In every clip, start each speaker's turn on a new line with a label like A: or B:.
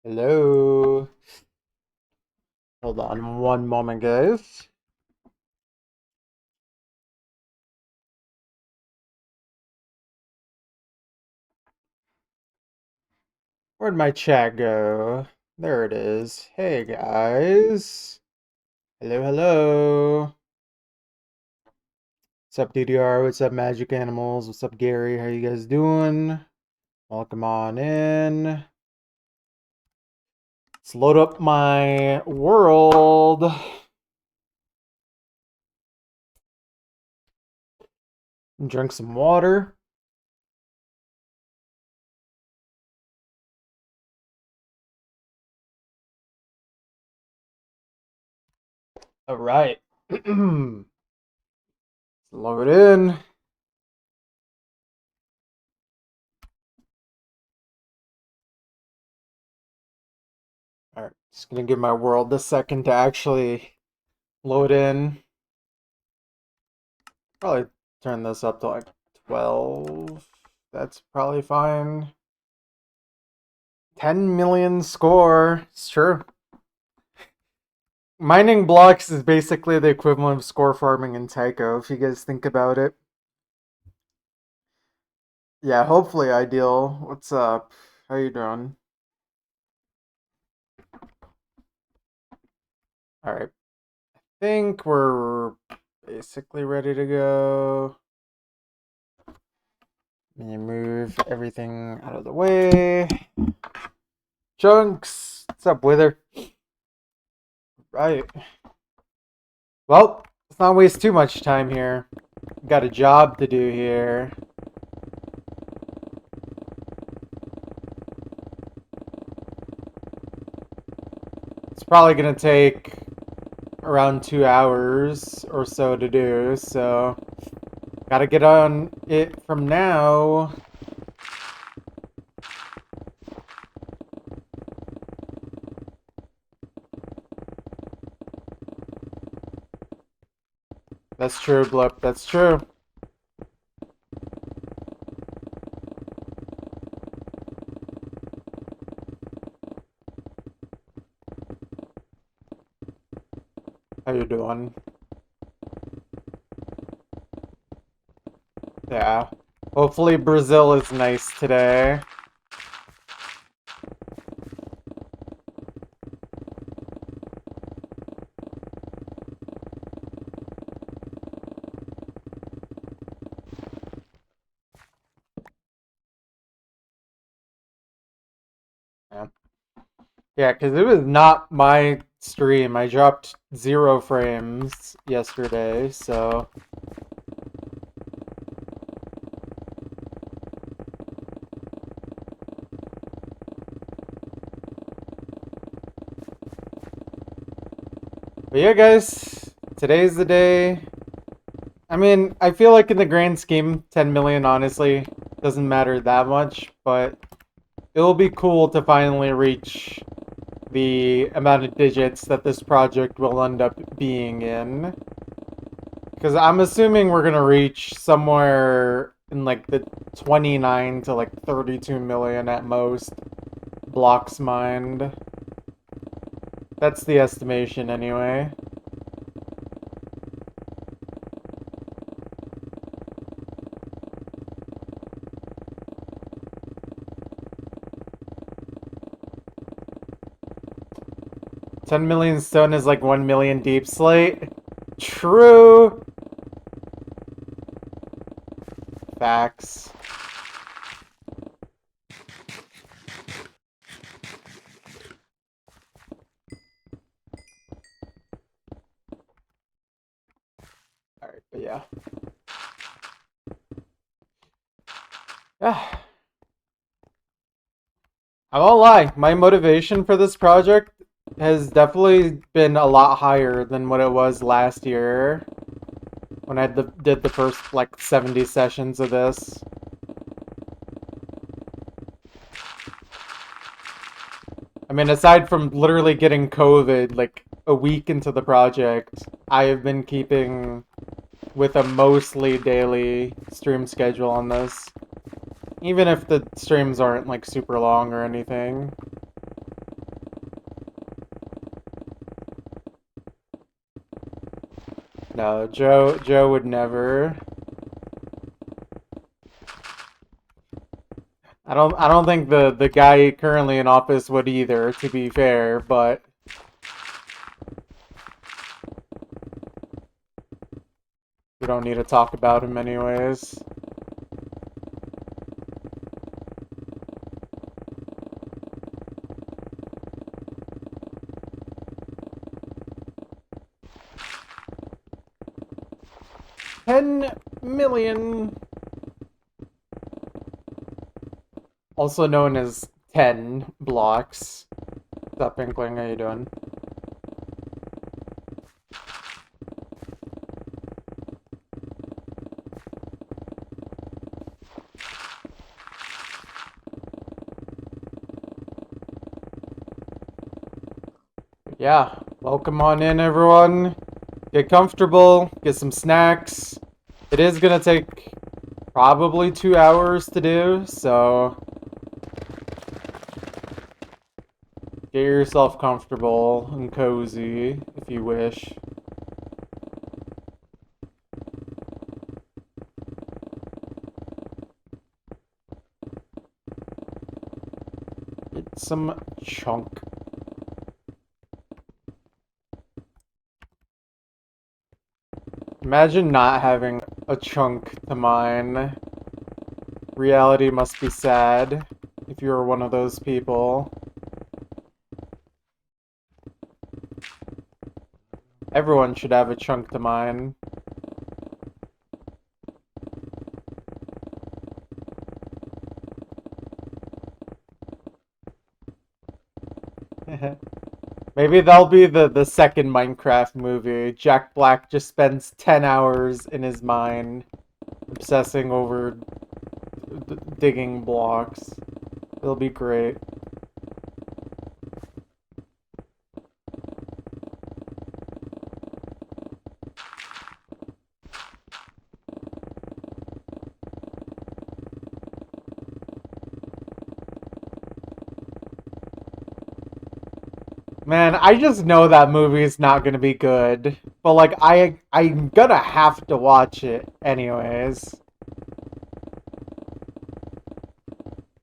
A: Hello. Hold on one moment, guys. Where'd my chat go? There it is. Hey, guys. Hello, hello. What's up, DDR? What's up, Magic Animals? What's up, Gary? How you guys doing? Welcome on in. Let's load up my world. Drink some water. All right. Let's load in. All right. Just gonna give my world a second to actually load in. Probably turn this up to like 12. That's probably fine. 10 million score. It's true. Mining blocks is basically the equivalent of score farming in Tycho, if you guys think about it. Yeah, hopefully ideal. What's up? How you doing? Alright. Think we're basically ready to go. Let me move everything out of the way. Chunks! What's up, Wither? Right. Well, let's not waste too much time here. Got a job to do here. It's probably gonna take around 2 hours or so to do, so gotta get on it from now. That's true, Blip, that's true. How you doing? Yeah. Hopefully Brazil is nice today. Yeah. Yeah, because it was not my stream. I dropped 0 frames yesterday, so... But yeah, guys, today's the day. I mean, I feel like in the grand scheme, 10 million honestly doesn't matter that much, but it'll be cool to finally reach the amount of digits that this project will end up being in. Because I'm assuming we're gonna reach somewhere in like the 29 to like 32 million at most blocks mined. That's the estimation anyway. $10 million stone is like 1 million deep slate. True. Facts. Alright, but yeah. Yeah. I won't lie, my motivation for this project has definitely been a lot higher than what it was last year when I did the first like 70 sessions of this. I mean, aside from literally getting COVID like a week into the project, I have been keeping with a mostly daily stream schedule on this. Even if the streams aren't like super long or anything. No, Joe would never. I don't think the guy currently in office would either, to be fair, but we don't need to talk about him anyways. $10 million. Also known as 10 blocks. What's up, Inkling? How you doing? Yeah, welcome on in, everyone. Get comfortable, get some snacks. It is gonna take probably 2 hours to do, so get yourself comfortable and cozy if you wish. Get some chunk. Imagine not having a chunk to mine. Reality must be sad if you're one of those people. Everyone should have a chunk to mine. Maybe that'll be the second Minecraft movie. Jack Black just spends 10 hours in his mine obsessing over digging blocks. It'll be great. Man, I just know that movie is not gonna be good. But like I'm gonna have to watch it anyways.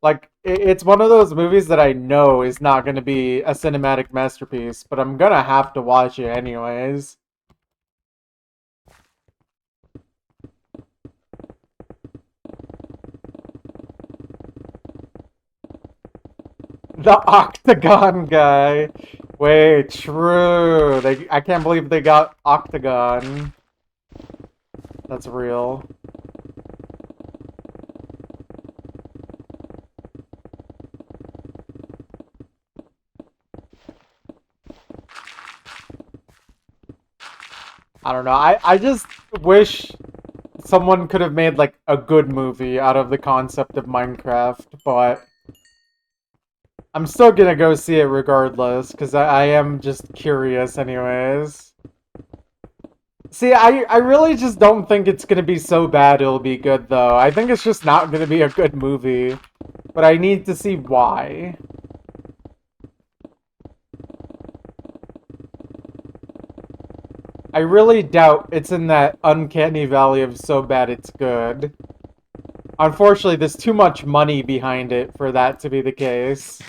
A: Like it's one of those movies that I know is not gonna be a cinematic masterpiece, but I'm gonna have to watch it anyways. The Octagon guy. Wait, true. I can't believe they got Octagon. That's real. I don't know. I just wish someone could have made like a good movie out of the concept of Minecraft, but I'm still gonna go see it regardless, because I am just curious anyways. See, I really just don't think it's gonna be so bad it'll be good, though. I think it's just not gonna be a good movie. But I need to see why. I really doubt it's in that uncanny valley of so bad it's good. Unfortunately, there's too much money behind it for that to be the case.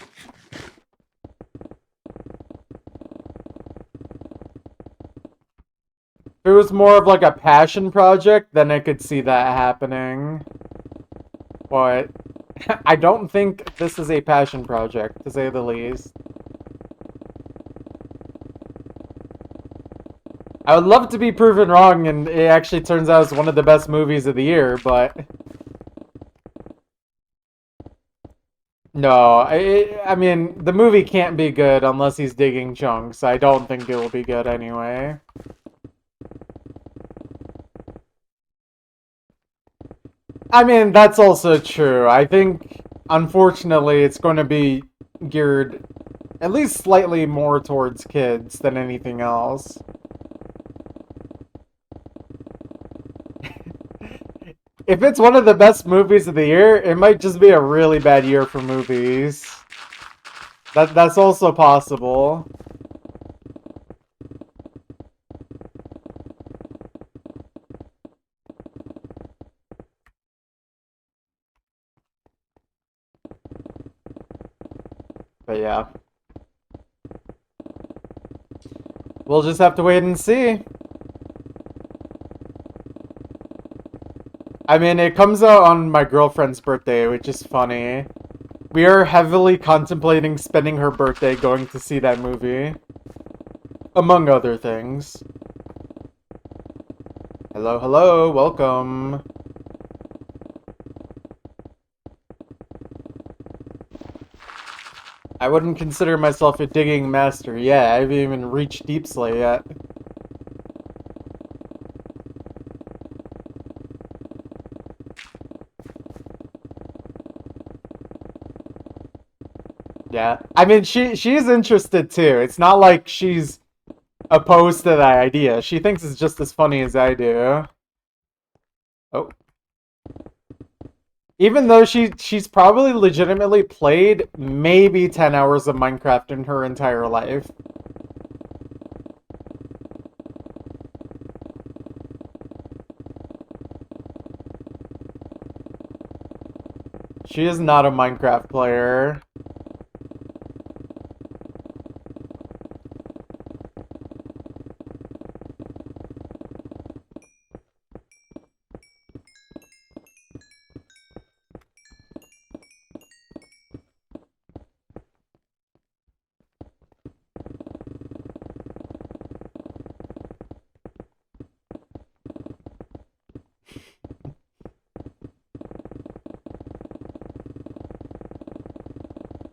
A: If it was more of like a passion project, then I could see that happening. But I don't think this is a passion project, to say the least. I would love to be proven wrong and it actually turns out it's one of the best movies of the year, but... No, I mean, the movie can't be good unless he's digging chunks. I don't think it will be good anyway. I mean, that's also true. I think, unfortunately, it's going to be geared at least slightly more towards kids than anything else. If it's one of the best movies of the year, it might just be a really bad year for movies. That's also possible. But yeah. We'll just have to wait and see. I mean, it comes out on my girlfriend's birthday, which is funny. We are heavily contemplating spending her birthday going to see that movie. Among other things. Hello, hello, welcome. I wouldn't consider myself a digging master yet. I haven't even reached Deep Slay yet. Yeah. I mean, she's interested too. It's not like she's opposed to the idea. She thinks it's just as funny as I do. Oh. Even though she's probably legitimately played maybe 10 hours of Minecraft in her entire life. She is not a Minecraft player.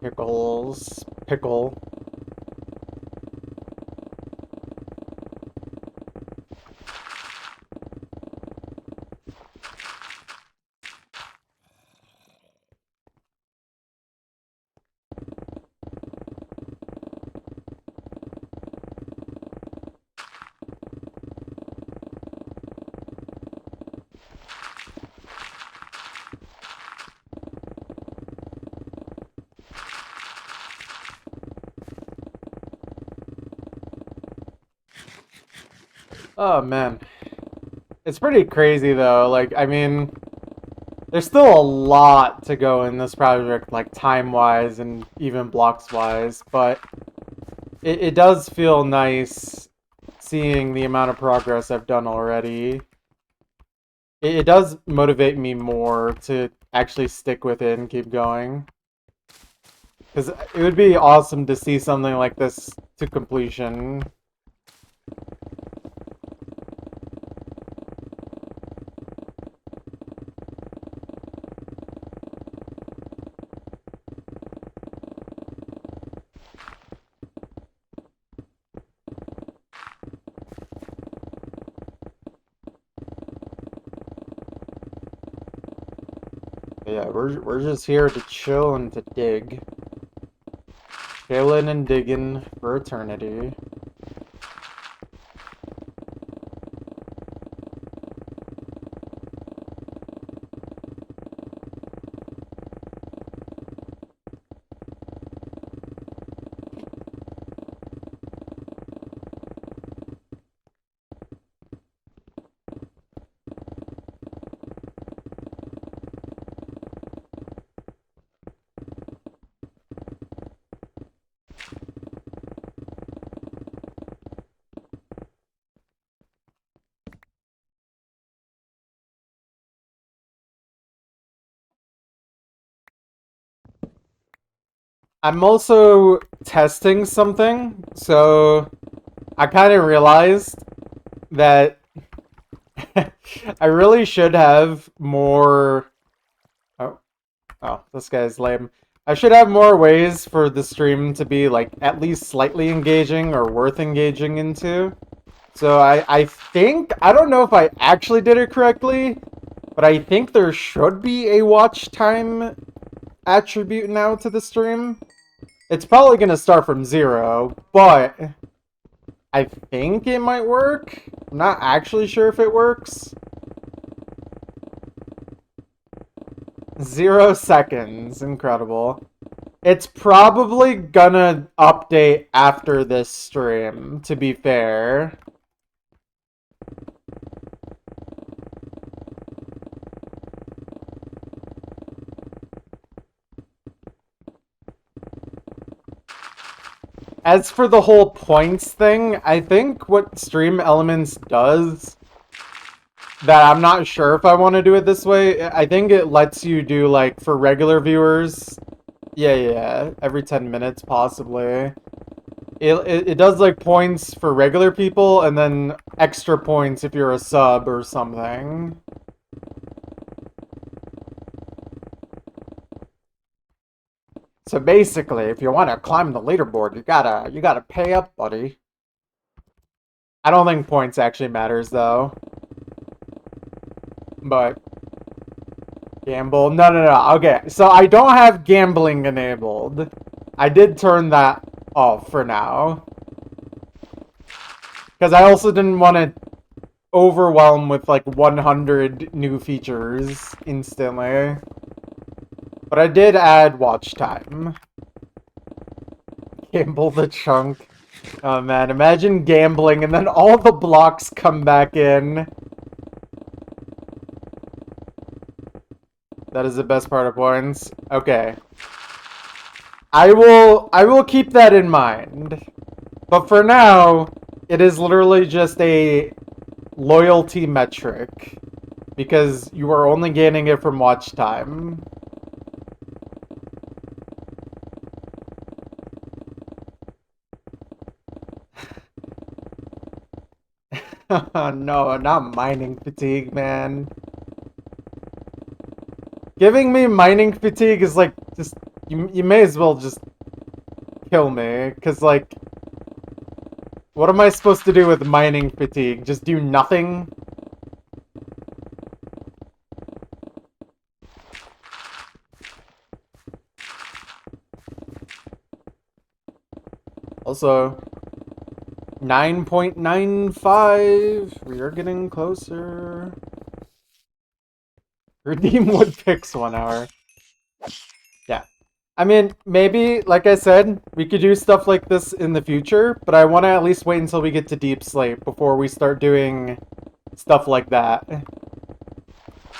A: Pickles. Pickle. Oh man. It's pretty crazy though. Like, I mean, there's still a lot to go in this project, like time-wise and even blocks-wise, but it does feel nice seeing the amount of progress I've done already. It does motivate me more to actually stick with it and keep going. Because it would be awesome to see something like this to completion. Yeah, we're just here to chill and to dig. Chilling and digging for eternity. I'm also testing something, so I kind of realized that I really should have more. Oh, oh, this guy's lame. I should have more ways for the stream to be like at least slightly engaging or worth engaging into. So I think, I don't know if I actually did it correctly, but I think there should be a watch time attribute now to the stream. It's probably going to start from 0, but I think it might work. I'm not actually sure if it works. 0 seconds. Incredible. It's probably gonna update after this stream, to be fair. As for the whole points thing, I think what Stream Elements does that I'm not sure if I want to do it this way, I think it lets you do, like, for regular viewers, yeah, every 10 minutes, possibly. It does, like, points for regular people, and then extra points if you're a sub or something. So basically, if you want to climb the leaderboard, you gotta pay up, buddy. I don't think points actually matters, though. But gamble? No. Okay, so I don't have gambling enabled. I did turn that off for now. Because I also didn't want to overwhelm with like 100 new features instantly. But I did add watch time. Gamble the chunk. Oh man, imagine gambling and then all the blocks come back in. That is the best part of points. Okay. I will keep that in mind. But for now, it is literally just a loyalty metric. Because you are only gaining it from watch time. No, not mining fatigue, man. Giving me mining fatigue is like, just, you may as well just kill me. Because, like, what am I supposed to do with mining fatigue? Just do nothing? Also, 9.95. We are getting closer. Redeem wood picks 1 hour. Yeah. I mean, maybe, like I said, we could do stuff like this in the future, but I want to at least wait until we get to Deep Sleep before we start doing stuff like that.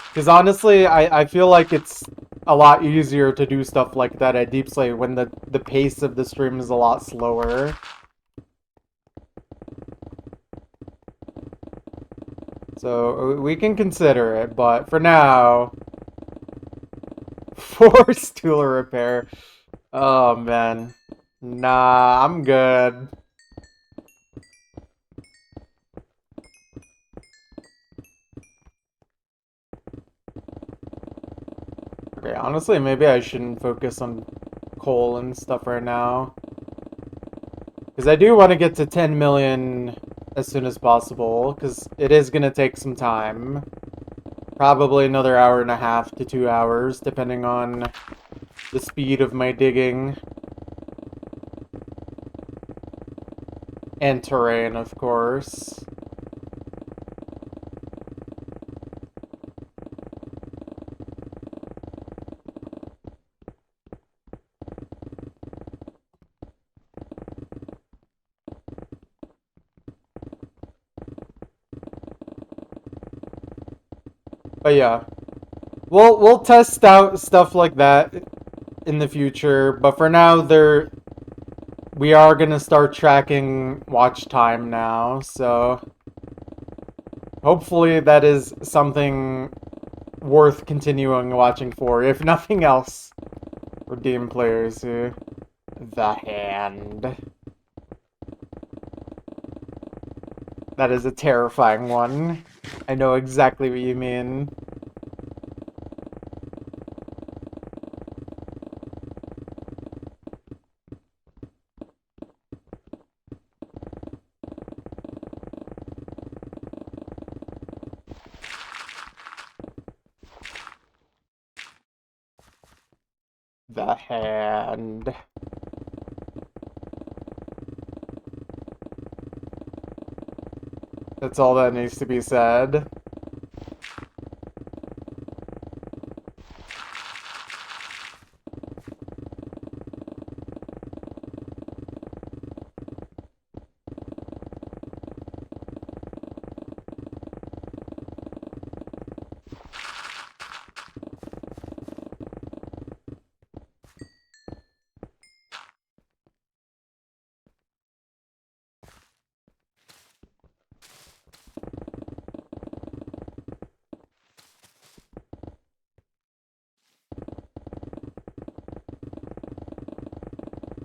A: Because honestly, I feel like it's a lot easier to do stuff like that at Deep Sleep when the pace of the stream is a lot slower. So we can consider it, but for now, force tool repair. Oh man, nah, I'm good. Okay, honestly, maybe I shouldn't focus on coal and stuff right now. Because I do want to get to 10 million as soon as possible, because it is going to take some time. Probably another hour and a half to 2 hours, depending on the speed of my digging. And terrain, of course. But yeah, we'll test out stuff like that in the future. But for now, we are gonna start tracking watch time now. So hopefully that is something worth continuing watching for, if nothing else. Redeem players here. The hand. That is a terrifying one. I know exactly what you mean. The hand. That's all that needs to be said.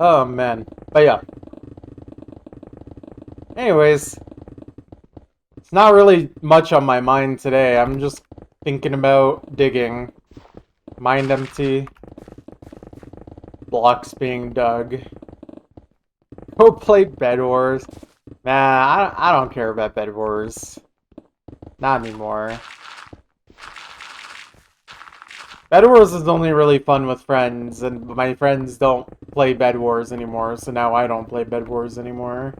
A: Oh man. But yeah. Anyways, it's not really much on my mind today. I'm just thinking about digging. Mind empty. Blocks being dug. Go play Bed Wars. Nah, I don't care about Bed Wars. Not anymore. Bed Wars is only really fun with friends, and my friends don't play Bed Wars anymore, so now I don't play Bed Wars anymore.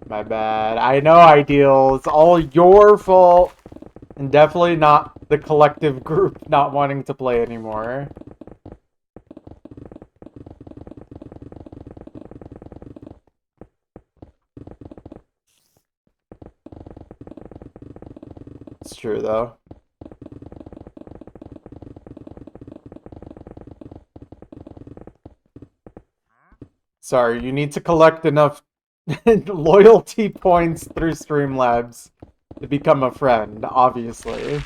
A: My bad. I know, Ideal. It's all your fault. And definitely not the collective group not wanting to play anymore. It's true, though. Sorry, you need to collect enough loyalty points through Streamlabs to become a friend, obviously.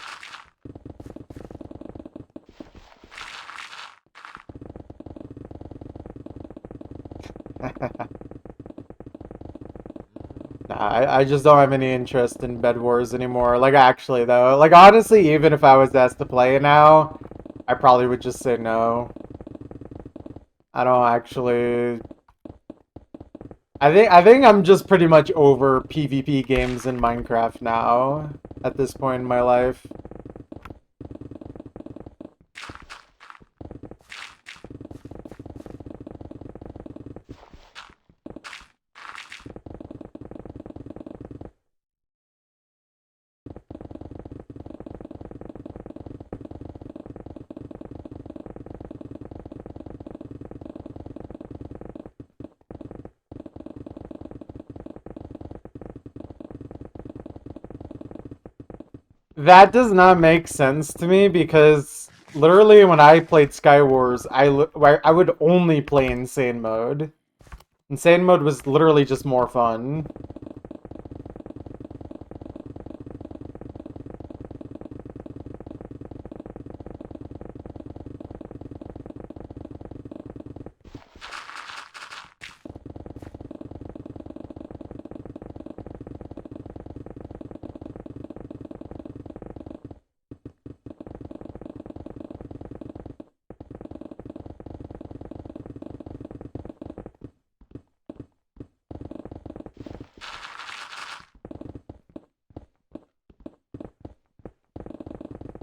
A: Nah, I just don't have any interest in Bed Wars anymore. Like, actually, though. Like, honestly, even if I was asked to play now, I probably would just say no. I don't actually... I think I'm just pretty much over PvP games in Minecraft now, at this point in my life. That does not make sense to me because literally when I played Skywars, I would only play Insane Mode. Insane Mode was literally just more fun.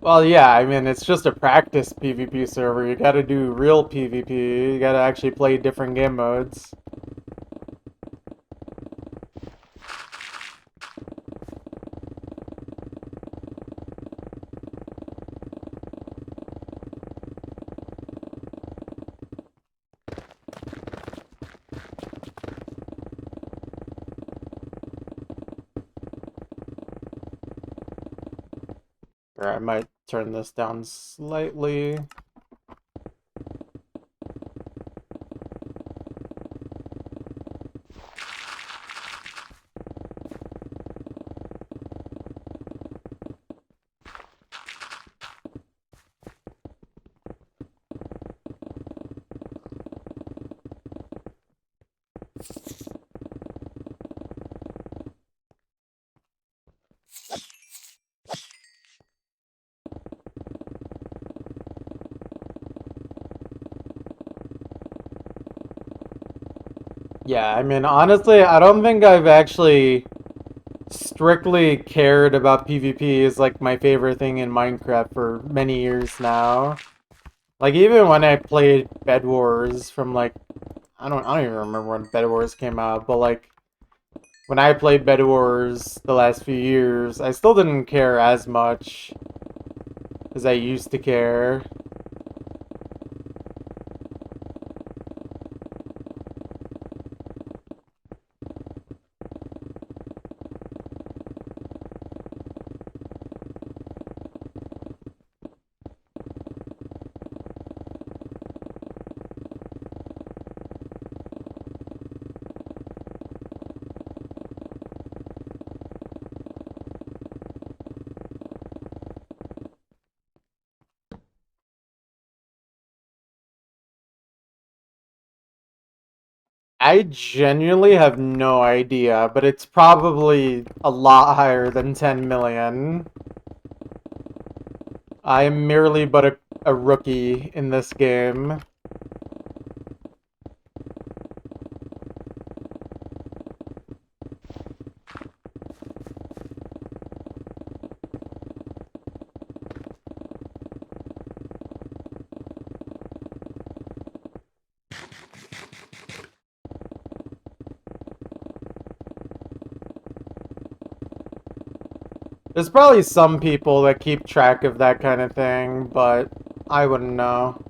A: Well, yeah, I mean, it's just a practice PvP server. You gotta do real PvP. You gotta actually play different game modes. Or I might turn this down slightly. Yeah, I mean, honestly, I don't think I've actually strictly cared about PvP as like my favorite thing in Minecraft for many years now. Like even when I played Bed Wars from like I don't even remember when Bed Wars came out, but like when I played Bed Wars the last few years, I still didn't care as much as I used to care. I genuinely have no idea, but it's probably a lot higher than 10 million. I am merely but a rookie in this game. There's probably some people that keep track of that kind of thing, but I wouldn't know.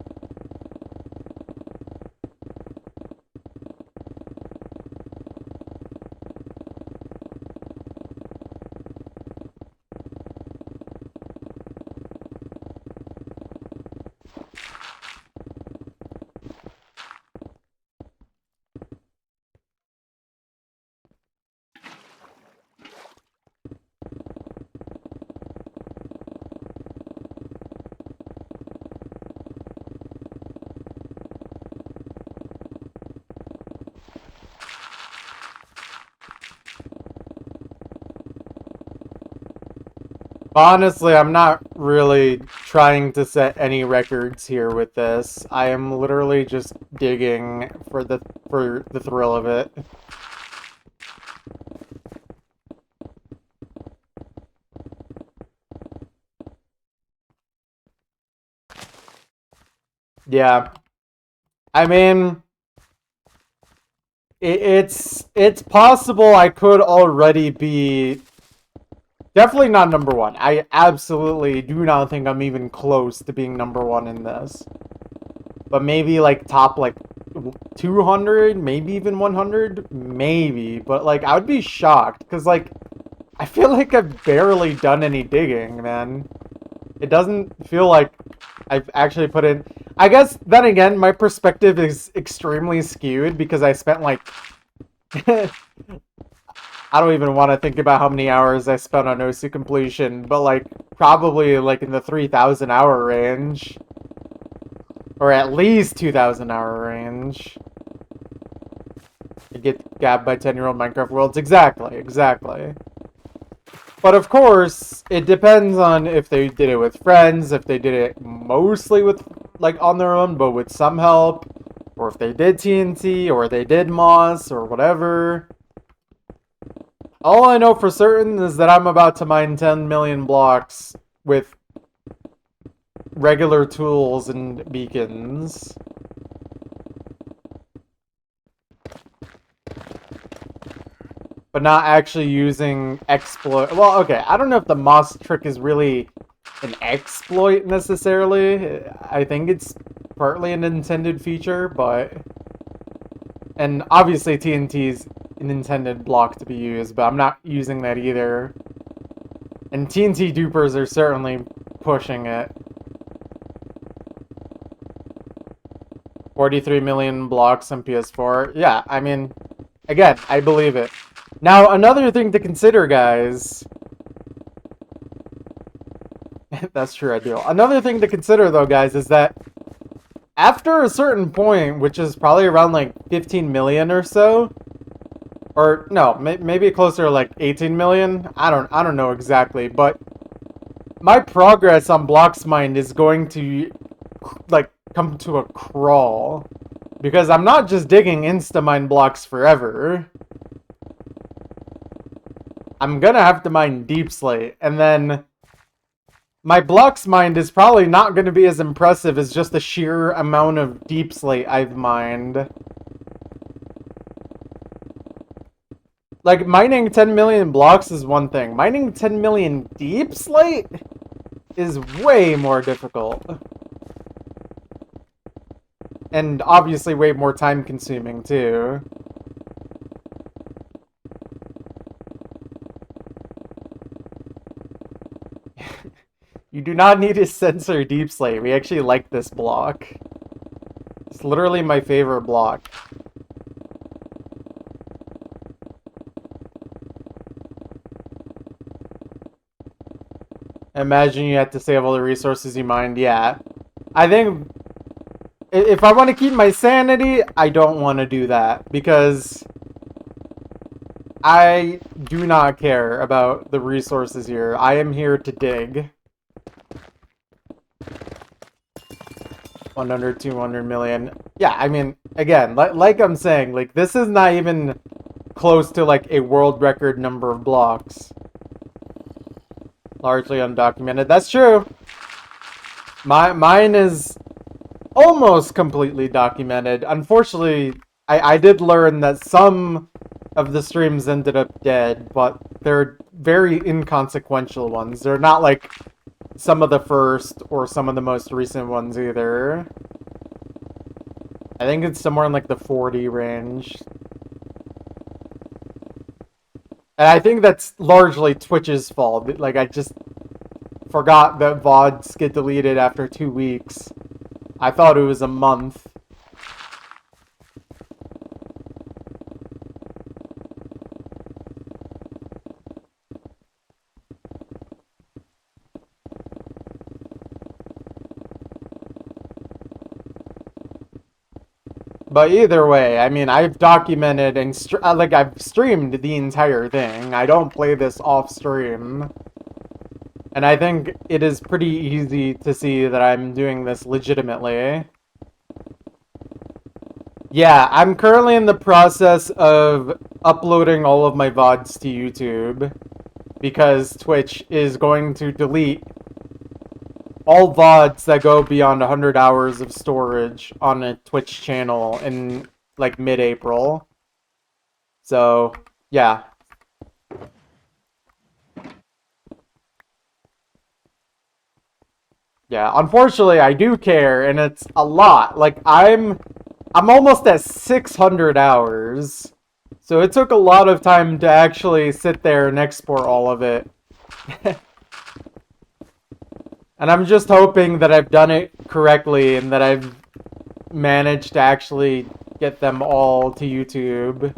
A: Honestly, I'm not really trying to set any records here with this. I am literally just digging for the thrill of it. Yeah. I mean, it's possible I could already be definitely not number one. I absolutely do not think I'm even close to being number one in this. But maybe like top like 200, maybe even 100, maybe. But like I would be shocked because like I feel like I've barely done any digging, man. It doesn't feel like I've actually put in. I guess then again, my perspective is extremely skewed because I spent like I don't even want to think about how many hours I spent on OC completion, but like probably like in the 3,000 hour range. Or at least 2,000 hour range. You get gabbed by 10-year-old Minecraft worlds. Exactly, exactly. But of course, it depends on if they did it with friends, if they did it mostly with, like, on their own, but with some help, or if they did TNT, or they did Moss, or whatever. All I know for certain is that I'm about to mine 10 million blocks with regular tools and beacons. But not actually using exploit. Well, okay, I don't know if the moss trick is really an exploit necessarily. I think it's partly an intended feature, but... And obviously TNT is an intended block to be used, but I'm not using that either. And TNT dupers are certainly pushing it. 43 million blocks on PS4. Yeah, I mean, again, I believe it. Now, another thing to consider, guys... That's true, I do. Another thing to consider, though, guys, is that after a certain point, which is probably around, like, 15 million or so, or, no, maybe closer to, like, 18 million? I don't know exactly, but my progress on Blocks Mined is going to, like, come to a crawl. Because I'm not just digging insta-mine blocks forever. I'm gonna have to mine Deep Slate, and then my blocks mined is probably not gonna be as impressive as just the sheer amount of Deep Slate I've mined. Like, mining 10 million blocks is one thing. Mining 10 million Deep Slate is way more difficult. And obviously way more time consuming, too. You do not need to censor Deep Slate. We actually like this block. It's literally my favorite block. Imagine you had to save all the resources you mined. Yeah. I think If I want to keep my sanity, I don't want to do that because I do not care about the resources here. I am here to dig. 100, 200 million. Yeah, I mean, again, like I'm saying, like, this is not even close to, like, a world record number of blocks. Largely undocumented. That's true. Mine is almost completely documented. Unfortunately, I did learn that some of the streams ended up dead, but they're very inconsequential ones. They're not like some of the first or some of the most recent ones either. I think it's somewhere in like the 40 range. And I think that's largely Twitch's fault. Like, I just forgot that VODs get deleted after 2 weeks. I thought it was a month. But either way, I mean, I've documented and I've streamed the entire thing. I don't play this off stream. And I think it is pretty easy to see that I'm doing this legitimately. Yeah, I'm currently in the process of uploading all of my VODs to YouTube because Twitch is going to delete all VODs that go beyond 100 hours of storage on a Twitch channel in, like, mid-April. So, yeah. Yeah, unfortunately, I do care, and it's a lot. Like, I'm almost at 600 hours. So it took a lot of time to actually sit there and export all of it. And I'm just hoping that I've done it correctly and that I've managed to actually get them all to YouTube.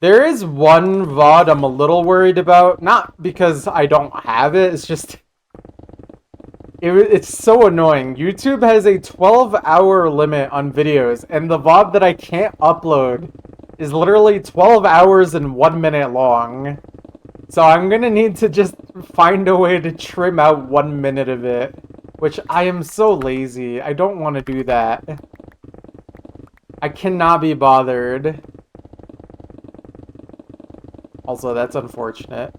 A: There is one VOD I'm a little worried about. Not because I don't have it, it's just... It's so annoying. YouTube has a 12-hour limit on videos, and the VOD that I can't upload is literally 12 hours and 1 minute long. So I'm gonna need to just find a way to trim out 1 minute of it. Which I am so lazy. I don't want to do that. I cannot be bothered. Also, that's unfortunate.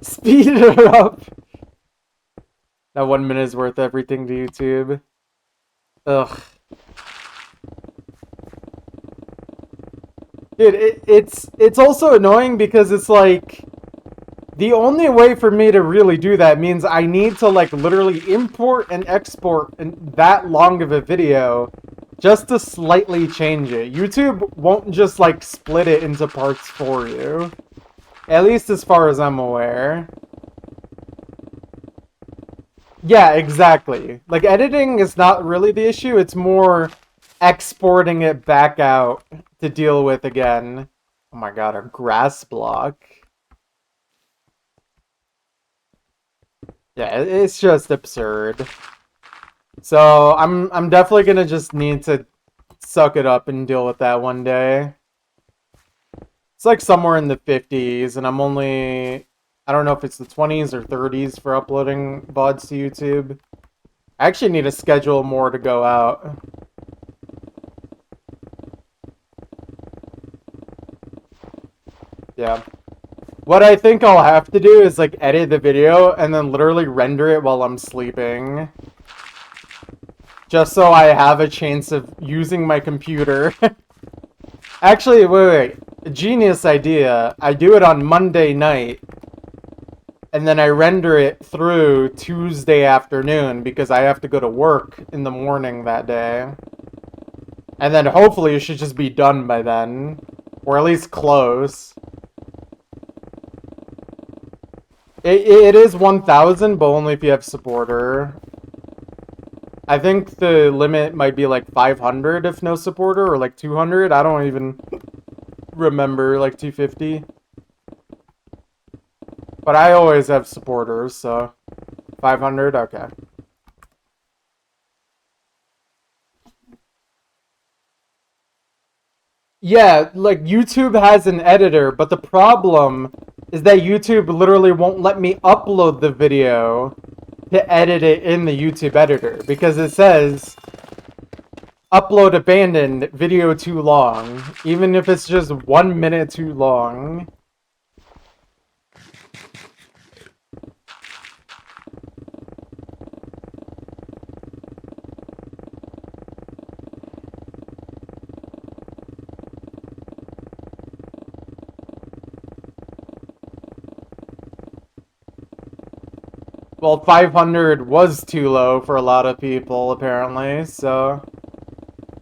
A: Speed it up! That 1 minute is worth everything to YouTube. Ugh. Dude, it's also annoying because it's like... The only way for me to really do that means I need to, like, literally import and export that long of a video just to slightly change it. YouTube won't just, like, split it into parts for you. At least as far as I'm aware. Yeah, exactly. Like, editing is not really the issue, it's more exporting it back out to deal with again. Oh my god, a grass block. Yeah, it's just absurd. So, I'm definitely gonna just need to suck it up and deal with that one day. It's like somewhere in the 50s, and I'm only... I don't know if it's the 20s or 30s for uploading VODs to YouTube. I actually need to schedule more to go out. Yeah. What I think I'll have to do is, like, edit the video and then literally render it while I'm sleeping. Just so I have a chance of using my computer. Actually, wait. A genius idea. I do it on Monday night. And then I render it through Tuesday afternoon because I have to go to work in the morning that day. And then hopefully it should just be done by then. Or at least close. It is 1,000, but only if you have supporter. I think the limit might be like 500 if no supporter, or like 200. I don't even remember, like 250. But I always have supporters, so 500, okay. Yeah, like YouTube has an editor, but the problem is that YouTube literally won't let me upload the video to edit it in the YouTube editor because it says upload abandoned, video too long, even if it's just 1 minute too long. Well, 500 was too low for a lot of people, apparently, so...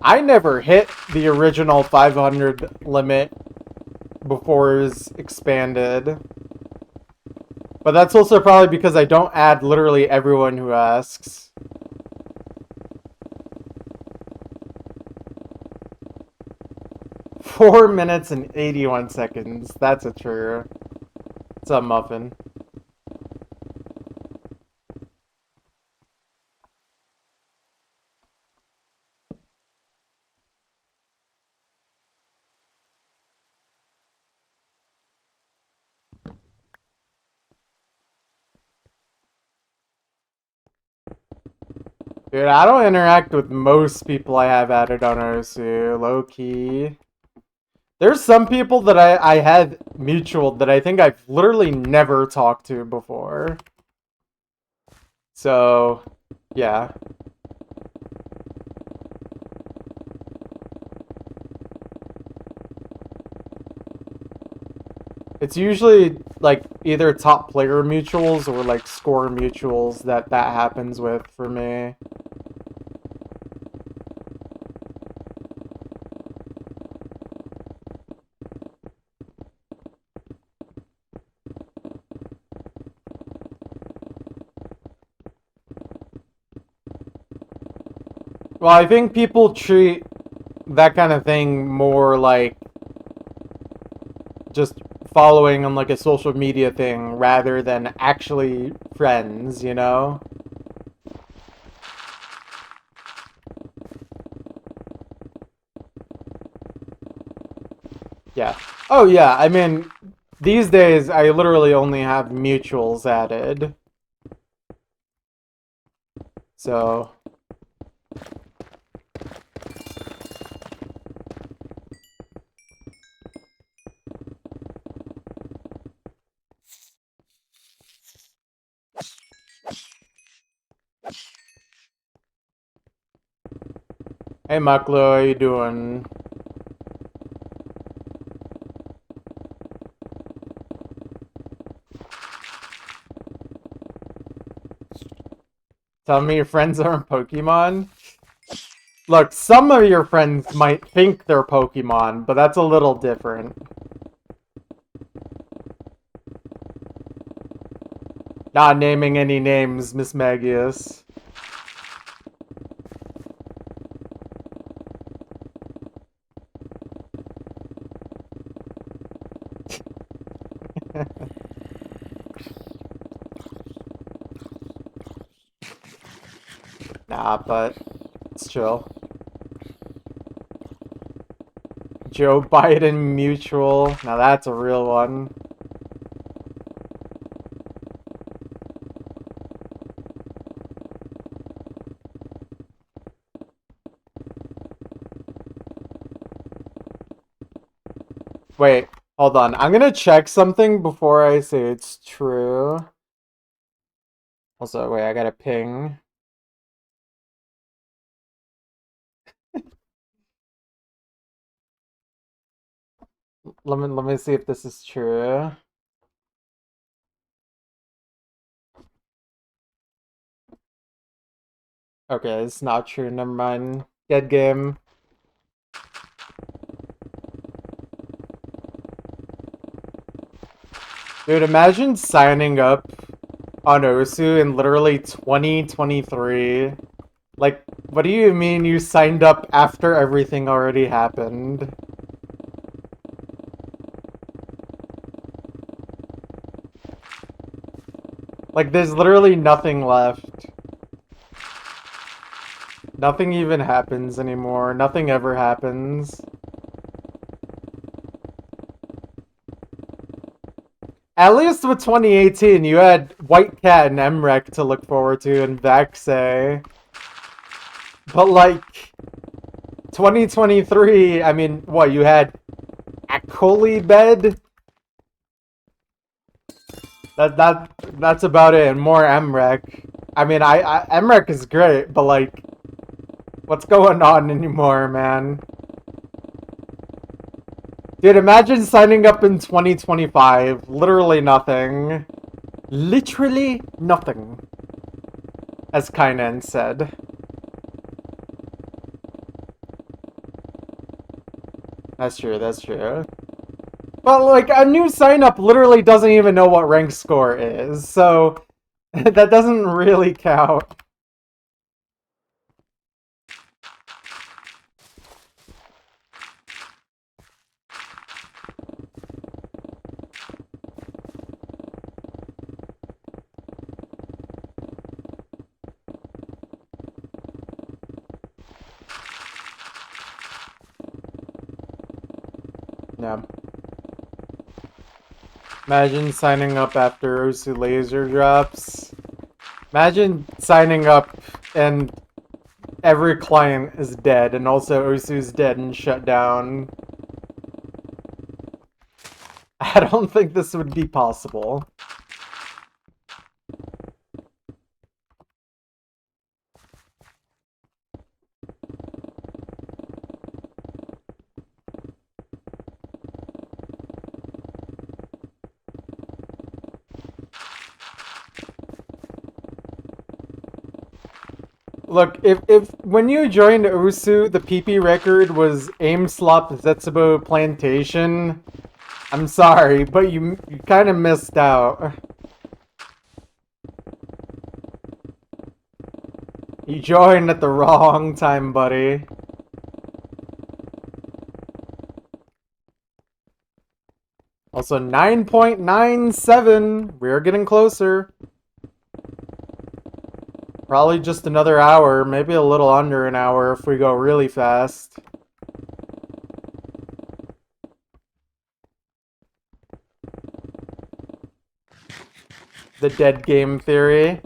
A: I never hit the original 500 limit before it was expanded. But that's also probably because I don't add literally everyone who asks. Four minutes and 81 seconds. That's a true. It's a muffin. Dude, I don't interact with most people I have added on Osu, low-key. There's some people that I had mutual that I think I've literally never talked to before. So, yeah. It's usually like either top player mutuals or like score mutuals that happens with for me. Well, I think people treat that kind of thing more like just following on like a social media thing rather than actually friends, you know? Yeah. Oh yeah, I mean, these days I literally only have mutuals added. So, hey Maklo, how you doing? Tell me your friends aren't Pokemon? Look, some of your friends might think they're Pokemon, but that's a little different. Not naming any names, Miss Magius. Nah, but it's chill. Joe Biden mutual. Now that's a real one. Wait, hold on. I'm gonna check something before I say it's true. Also, wait, I got a ping. Let me see if this is true. Okay, it's not true. Never mind. Dead game. Dude, imagine signing up on Osu in literally 2023. Like, what do you mean you signed up after everything already happened? Like, there's literally nothing left. Nothing even happens anymore. Nothing ever happens. At least with 2018, you had White Cat and Emrek to look forward to and Vexay. But like 2023, I mean, what you had Akolibed? That's about it, and more Emrek. I mean, Emrek is great, but like, what's going on anymore, man? Dude, imagine signing up in 2025. Literally nothing. Literally nothing. As Kynan said. That's true, that's true. But like, a new sign-up literally doesn't even know what rank score is, so that doesn't really count. Yeah. Imagine signing up after Osu laser drops. Imagine signing up and every client is dead, and also Osu's dead and shut down. I don't think this would be possible. Look, if when you joined Osu, the PP record was Aimslop Zetsubo Plantation, I'm sorry, but you kind of missed out. You joined at the wrong time, buddy. Also, 9.97. We're getting closer. Probably just another hour, maybe a little under an hour if we go really fast. The dead game theory.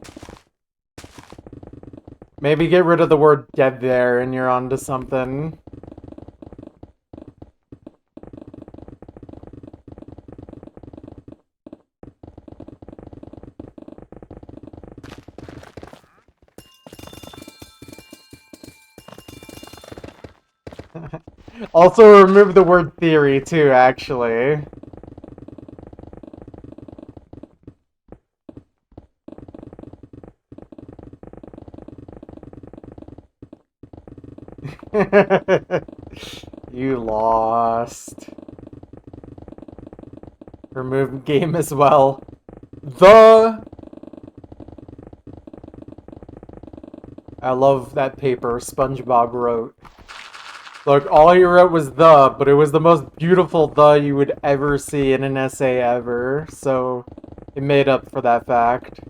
A: Maybe get rid of the word dead there and you're onto something. Also remove the word theory too, actually. You lost. Remove game as well. I love that paper SpongeBob wrote. Look, all he wrote was the, but it was the most beautiful the you would ever see in an essay ever, so it made up for that fact.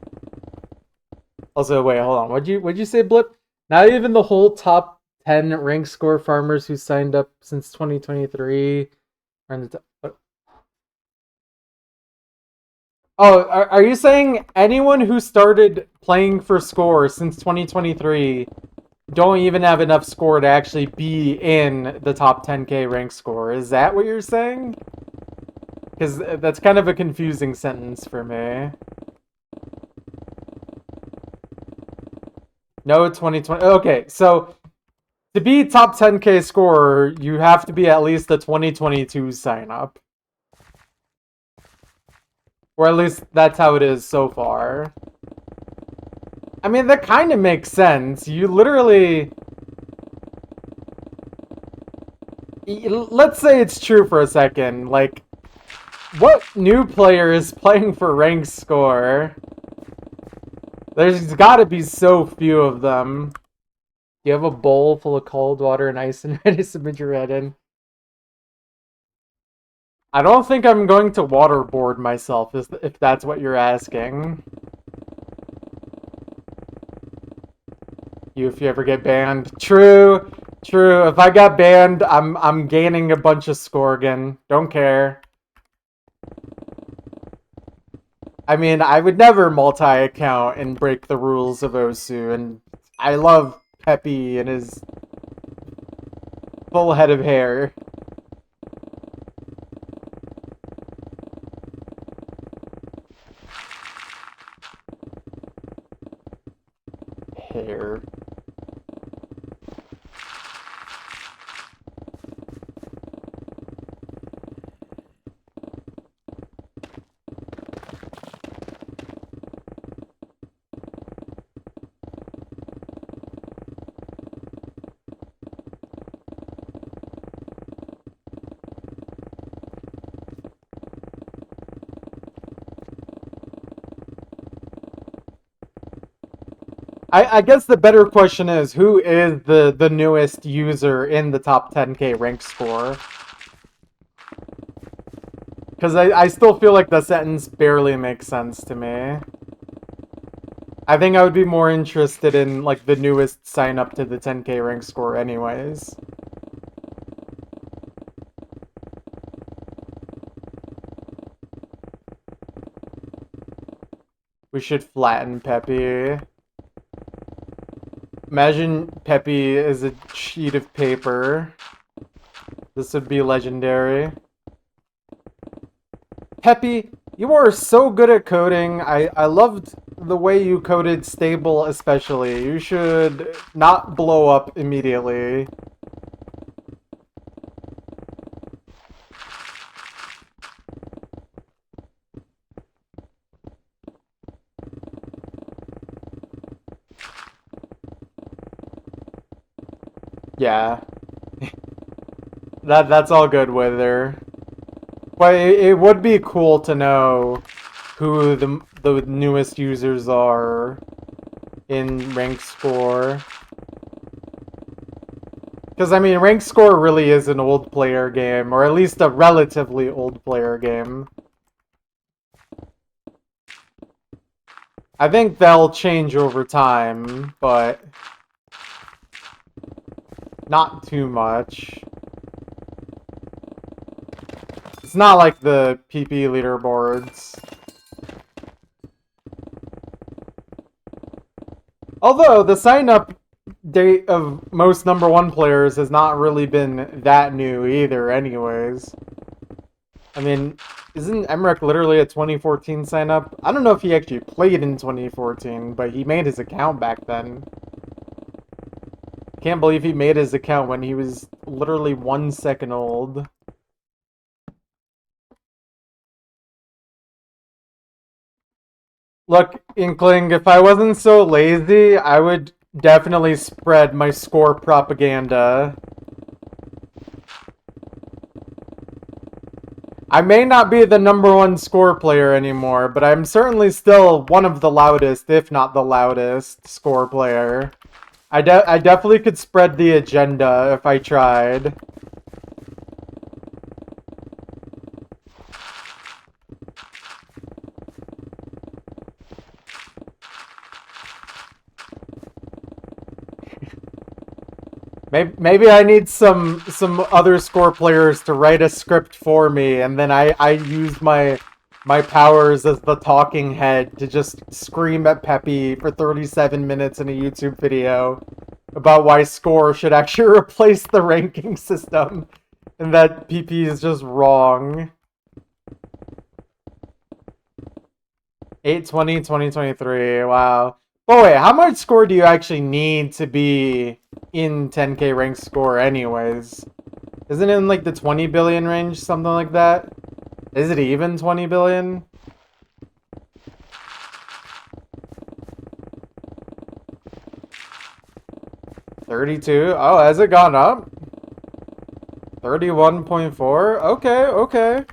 A: Also, wait, hold on. What'd you say, Blip? Not even the whole top 10 rank score farmers who signed up since 2023 are in the top. Oh, are you saying anyone who started playing for score since 2023 don't even have enough score to actually be in the top 10k rank score? Is that what you're saying? Because that's kind of a confusing sentence for me. No, 2020. Okay, so to be top 10k scorer, you have to be at least a 2022 sign up. Or at least that's how it is so far. I mean, that kind of makes sense. You literally... Let's say it's true for a second. Like, what new player is playing for rank score? There's gotta be so few of them. You have a bowl full of cold water and ice and ready to submit your head in. I don't think I'm going to waterboard myself, if that's what you're asking. If you ever get banned. True. True. If I got banned, I'm gaining a bunch of score again. Don't care. I mean, I would never multi-account and break the rules of Osu, and I love Peppy and his full head of hair. Hair. I guess the better question is, who is the newest user in the top 10k rank score? Because I still feel like the sentence barely makes sense to me. I think I would be more interested in like the newest sign up to the 10k rank score anyways. We should flatten Peppy. Imagine Peppy is a sheet of paper. This would be legendary. Peppy, you are so good at coding. I loved the way you coded stable especially. You should not blow up immediately. Yeah. That's all good with her. But it would be cool to know who the newest users are in rank score. Because, I mean, rank score really is an old player game, or at least a relatively old player game. I think they'll change over time, but not too much. It's not like the PP leaderboards. Although, the sign-up date of most number 1 players has not really been that new either, anyways. I mean, isn't Emmerich literally a 2014 sign-up? I don't know if he actually played in 2014, but he made his account back then. Can't believe he made his account when he was literally 1 second old. Look, Inkling, if I wasn't so lazy, I would definitely spread my score propaganda. I may not be the number 1 score player anymore, but I'm certainly still one of the loudest, if not the loudest, score player. I definitely could spread the agenda if I tried. Maybe I need some other score players to write a script for me, and then I use my powers as the talking head to just scream at Peppy for 37 minutes in a YouTube video about why score should actually replace the ranking system, and that PP is just wrong. 8/20/2023. Wow. Oh wait, how much score do you actually need to be in 10k rank score anyways? Isn't it in like the 20 billion range, something like that? Is it even 20 billion? $32? Oh, has it gone up? 31.4? Okay, okay.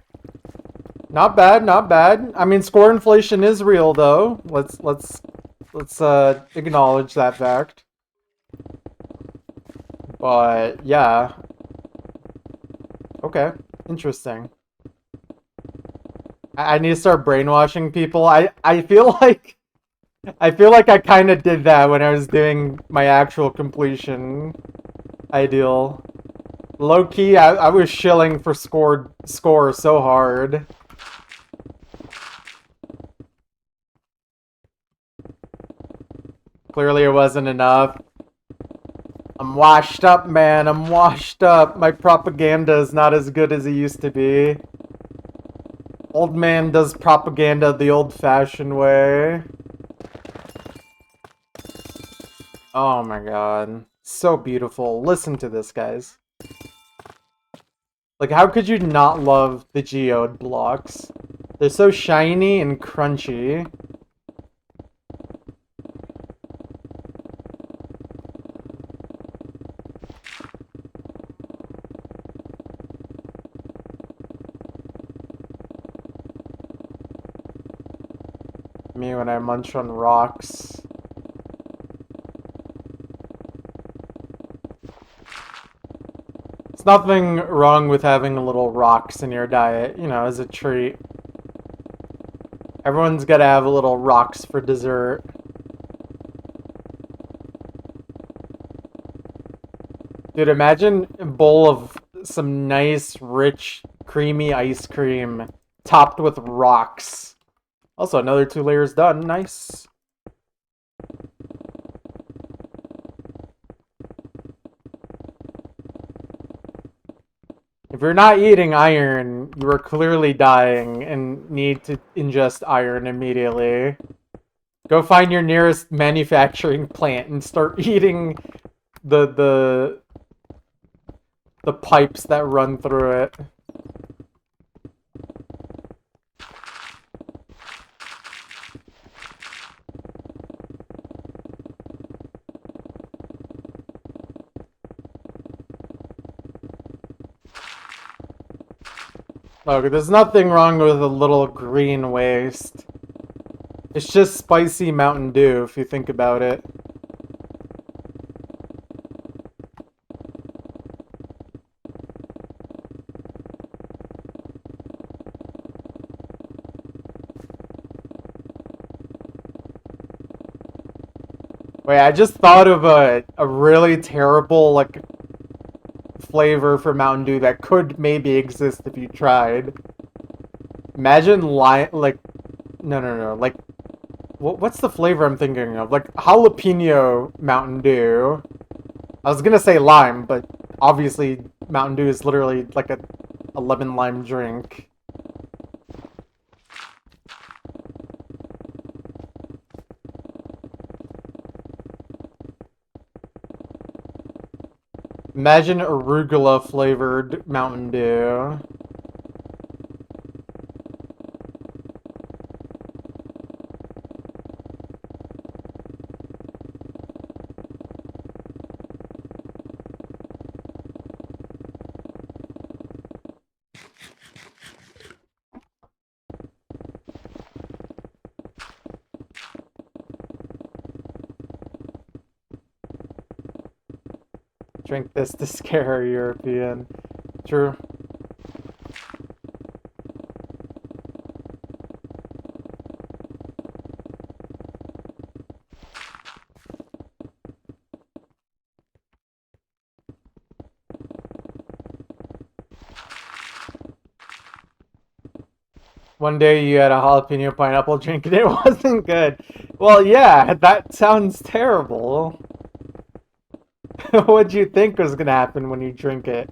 A: Not bad, not bad. I mean, score inflation is real though. Let's acknowledge that fact. But yeah. Okay, interesting. I need to start brainwashing people. I feel like I kind of did that when I was doing my actual completion ideal. Low key, I was shilling for score so hard. Clearly it wasn't enough. I'm washed up, man. I'm washed up. My propaganda is not as good as it used to be. Old man does propaganda the old-fashioned way. Oh my god. So beautiful. Listen to this, guys. Like, how could you not love the geode blocks? They're so shiny and crunchy. Me when I munch on rocks. There's nothing wrong with having a little rocks in your diet, you know, as a treat. Everyone's gotta have a little rocks for dessert. Dude, imagine a bowl of some nice, rich, creamy ice cream topped with rocks. Also, another 2 layers done. Nice. If you're not eating iron, you are clearly dying and need to ingest iron immediately. Go find your nearest manufacturing plant and start eating the pipes that run through it. Look, there's nothing wrong with a little green waste. It's just spicy Mountain Dew, if you think about it. Wait, I just thought of a really terrible, like, flavor for Mountain Dew that could maybe exist if you tried. Imagine like, no, like, what's the flavor I'm thinking of? Like, jalapeno Mountain Dew. I was gonna say lime, but obviously Mountain Dew is literally like a lemon lime drink. Imagine arugula flavored Mountain Dew. Drink this to scare a European. True. One day you had a jalapeno pineapple drink and it wasn't good. Well, yeah, that sounds terrible. What'd you think was gonna happen when you drink it?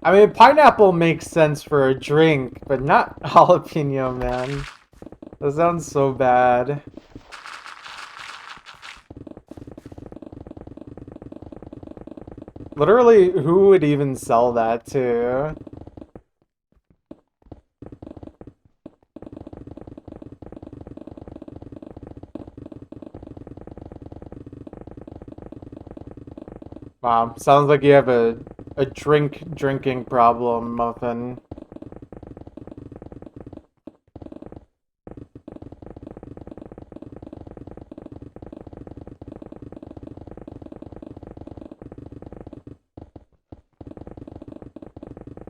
A: I mean, pineapple makes sense for a drink, but not jalapeno, man. That sounds so bad. Literally, who would even sell that to? Wow, sounds like you have a drinking problem, Muffin.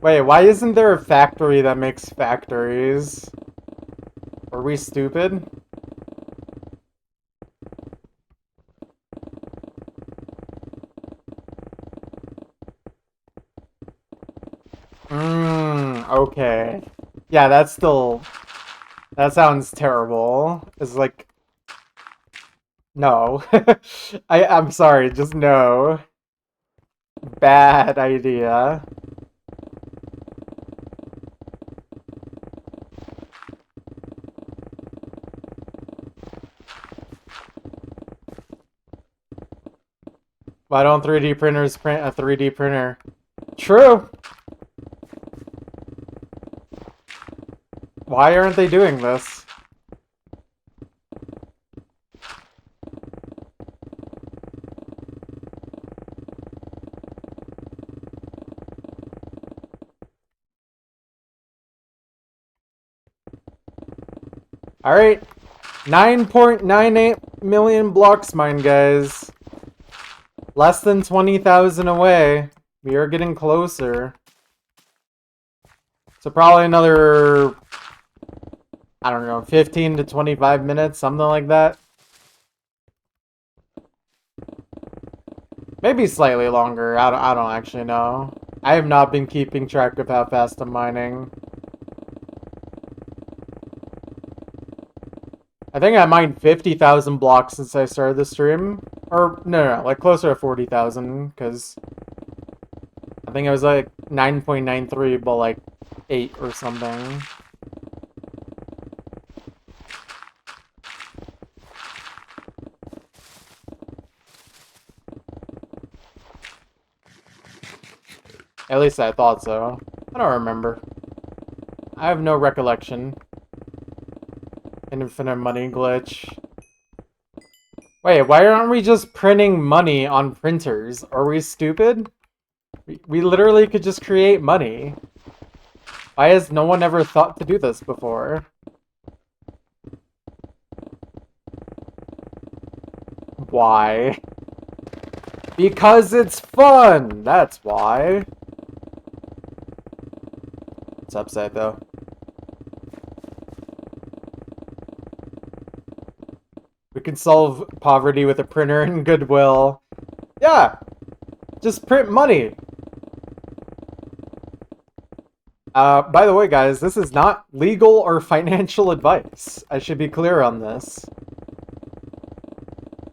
A: Wait, why isn't there a factory that makes factories? Are we stupid? Okay. Yeah, that's still... That sounds terrible. It's like... No. I'm sorry, just no. Bad idea. Why don't 3D printers print a 3D printer? True! Why aren't they doing this? Alright. 9.98 million blocks mine, guys. Less than 20,000 away. We are getting closer. So probably another, I don't know, 15 to 25 minutes, something like that. Maybe slightly longer. I don't actually know. I have not been keeping track of how fast I'm mining. I think I mined 50,000 blocks since I started the stream. Or, no, like closer to 40,000, because I think it was like 9.93, but like 8 or something. At least I thought so. I don't remember. I have no recollection. Infinite money glitch. Wait, why aren't we just printing money on printers? Are we stupid? We literally could just create money. Why has no one ever thought to do this before? Why? Because it's fun! That's why. It's upset though. We can solve poverty with a printer and goodwill. Yeah! Just print money! By the way, guys, this is not legal or financial advice. I should be clear on this.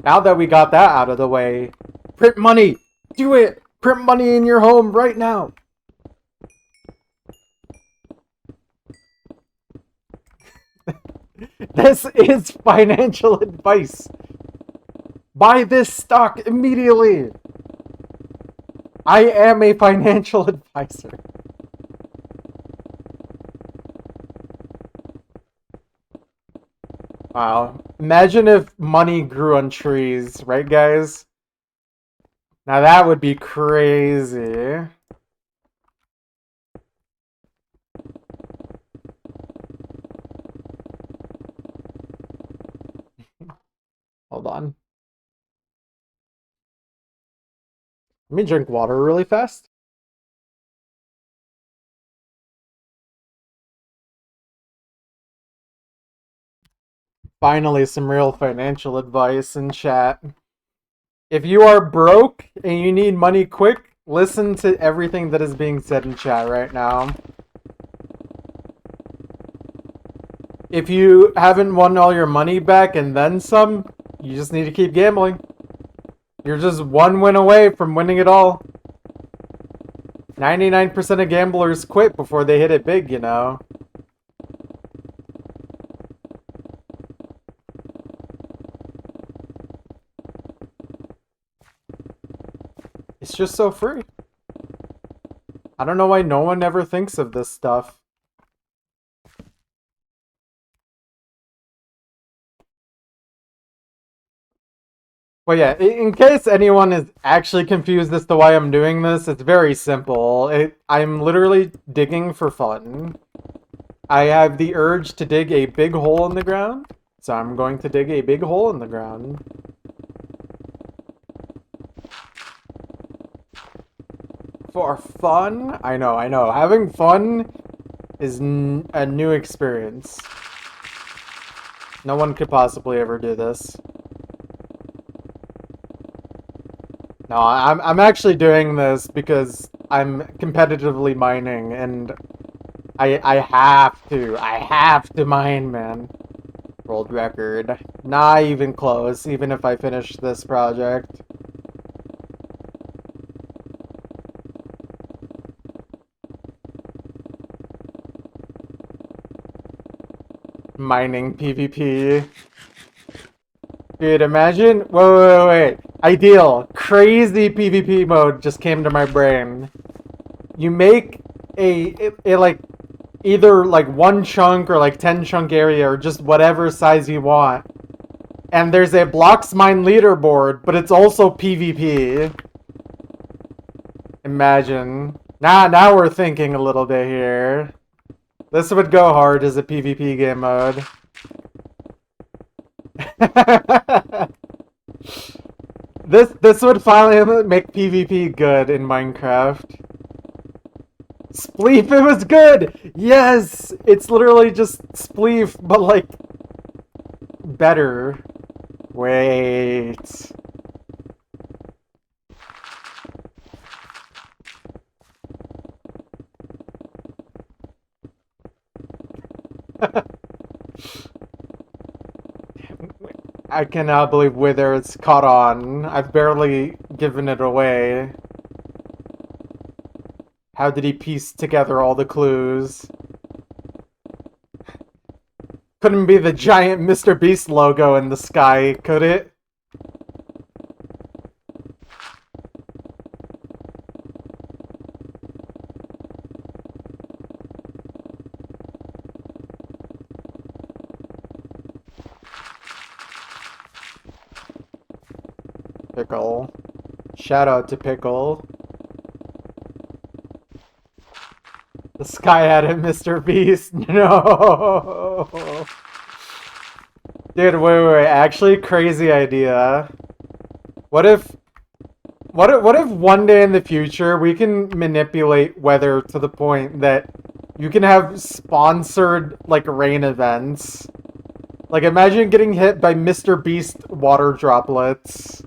A: Now that we got that out of the way, print money! Do it! Print money in your home right now! This is financial advice! Buy this stock immediately! I am a financial advisor. Wow. Imagine if money grew on trees, right guys? Now that would be crazy. Hold on. Let me drink water really fast. Finally, some real financial advice in chat. If you are broke and you need money quick, listen to everything that is being said in chat right now. If you haven't won all your money back and then some, you just need to keep gambling. You're just one win away from winning it all. 99% of gamblers quit before they hit it big, you know. It's just so free. I don't know why no one ever thinks of this stuff. Well, yeah, in case anyone is actually confused as to why I'm doing this, it's very simple. I'm literally digging for fun. I have the urge to dig a big hole in the ground, so I'm going to dig a big hole in the ground. For fun? I know. Having fun is a new experience. No one could possibly ever do this. No, I'm actually doing this because I'm competitively mining, and I have to mine, man. World record. Not even close, even if I finish this project. Mining PvP. Dude, imagine. Wait. Ideal. Crazy PvP mode just came to my brain. You make a like either like one chunk or like 10 chunk area or just whatever size you want. And there's a blocks mine leaderboard, but it's also PvP. Imagine. Now we're thinking a little bit here. This would go hard as a PvP game mode. This would finally make PvP good in Minecraft. Spleef, it was good! Yes! It's literally just Spleef, but like better. Wait. I cannot believe Wither it's caught on. I've barely given it away. How did he piece together all the clues? Couldn't be the giant Mr. Beast logo in the sky, could it? Pickle. Shout out to Pickle. The sky had a Mr. Beast. No. Dude, wait. Actually, crazy idea. What if one day in the future we can manipulate weather to the point that you can have sponsored like rain events? Like imagine getting hit by Mr. Beast water droplets.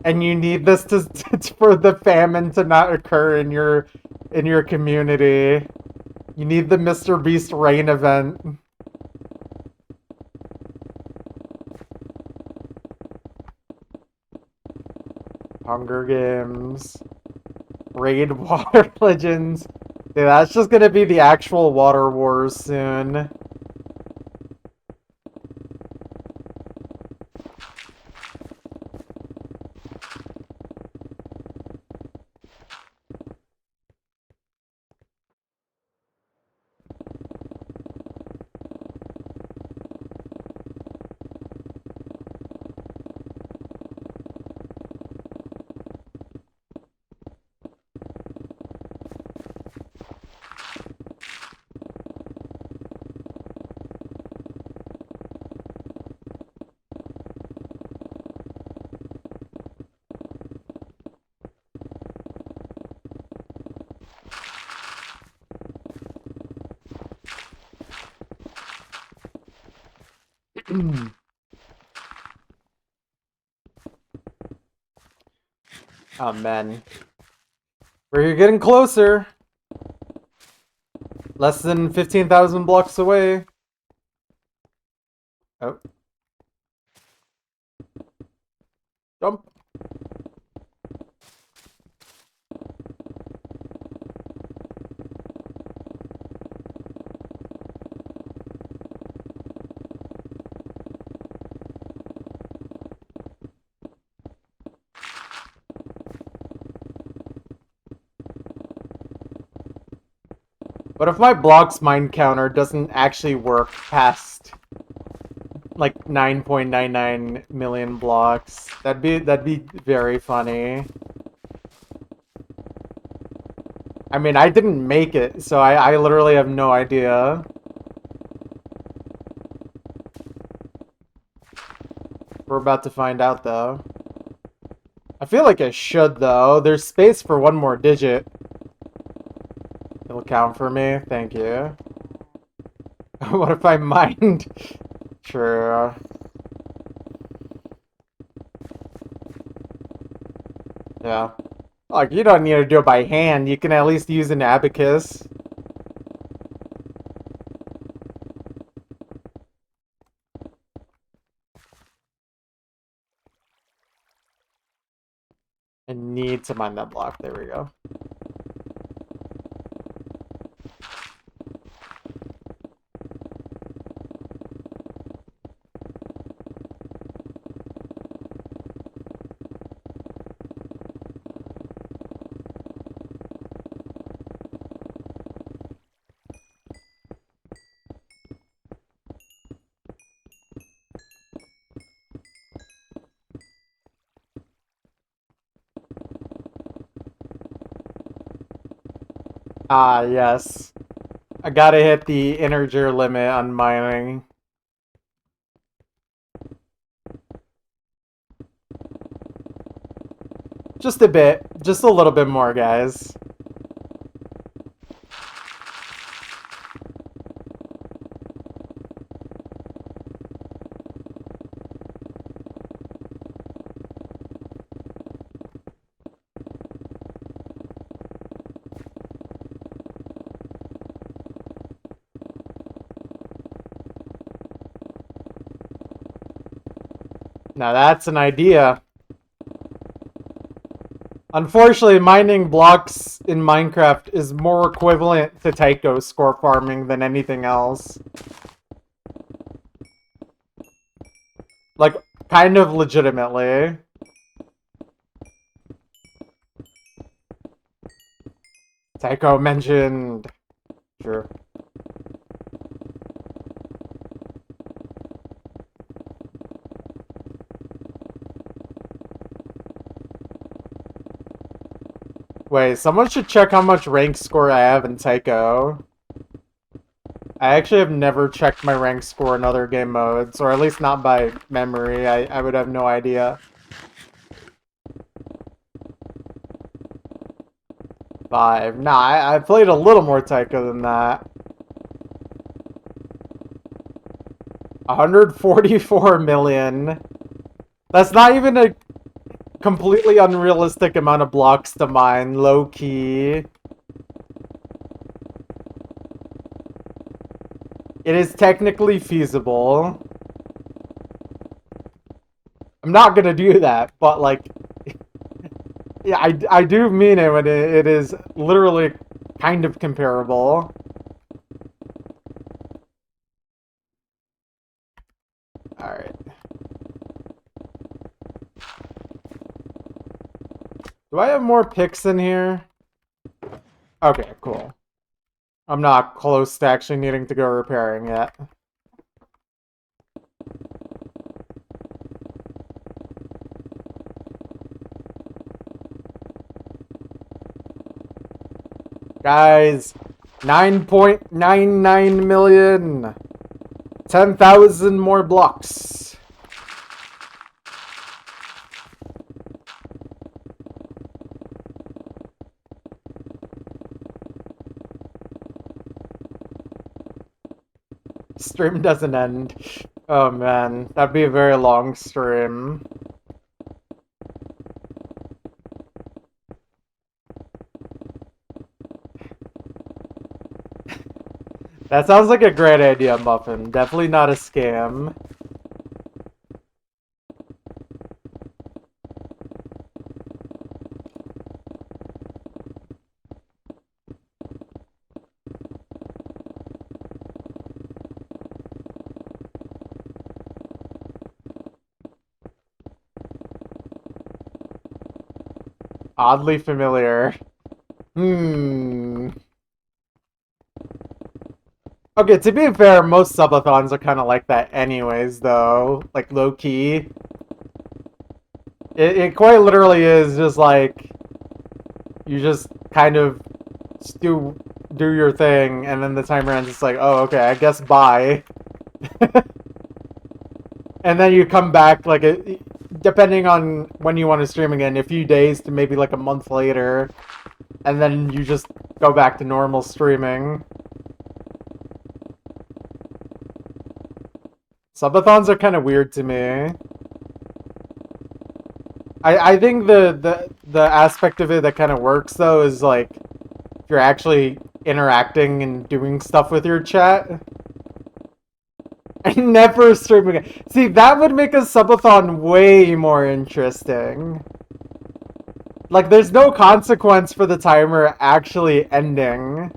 A: And you need this to for the famine to not occur in your community. You need the Mr. Beast rain event. Hunger Games. Raid Water Legends. Dude, that's just gonna be the actual Water Wars soon. Oh man. We're getting closer. Less than 15,000 blocks away. Oh. Jump. What if my blocks mine counter doesn't actually work past like 9.99 million blocks? That'd be very funny. I mean, I didn't make it, so I literally have no idea. We're about to find out, though. I feel like I should, though. There's space for one more digit. It'll count for me. Thank you. What if I mined? True. Yeah. Like, you don't need to do it by hand. You can at least use an abacus. I need to mine that block. There we go. Ah, yes. I gotta hit the integer limit on mining. Just a bit. Just a little bit more, guys. Now that's an idea. Unfortunately, mining blocks in Minecraft is more equivalent to Tycho score farming than anything else. Like, kind of legitimately. Tycho mentioned. Sure. Wait, someone should check how much rank score I have in Tycho. I actually have never checked my rank score in other game modes, or at least not by memory. I would have no idea. 5. Nah, I played a little more Tycho than that. 144 million. That's not even a completely unrealistic amount of blocks to mine, low key. It is technically feasible. I'm not gonna do that, but like, yeah, I do mean it when it is literally kind of comparable. Alright. Do I have more picks in here? Okay, cool. I'm not close to actually needing to go repairing yet. Guys, 9.99 million. 10,000 more blocks. Stream doesn't end. Oh man, that'd be a very long stream. That sounds like a great idea, Muffin. Definitely not a scam. Oddly familiar. Okay, to be fair, most subathons are kind of like that anyways, though. Like, low-key. It quite literally is just like, you just kind of do your thing, and then the timer ends, it's like, oh, okay, I guess bye. And then you come back, like, depending on when you want to stream again, a few days to maybe like a month later, and then you just go back to normal streaming. Subathons are kind of weird to me. I think the aspect of it that kind of works though is like if you're actually interacting and doing stuff with your chat. I never stream again. See, that would make a subathon way more interesting. Like, there's no consequence for the timer actually ending.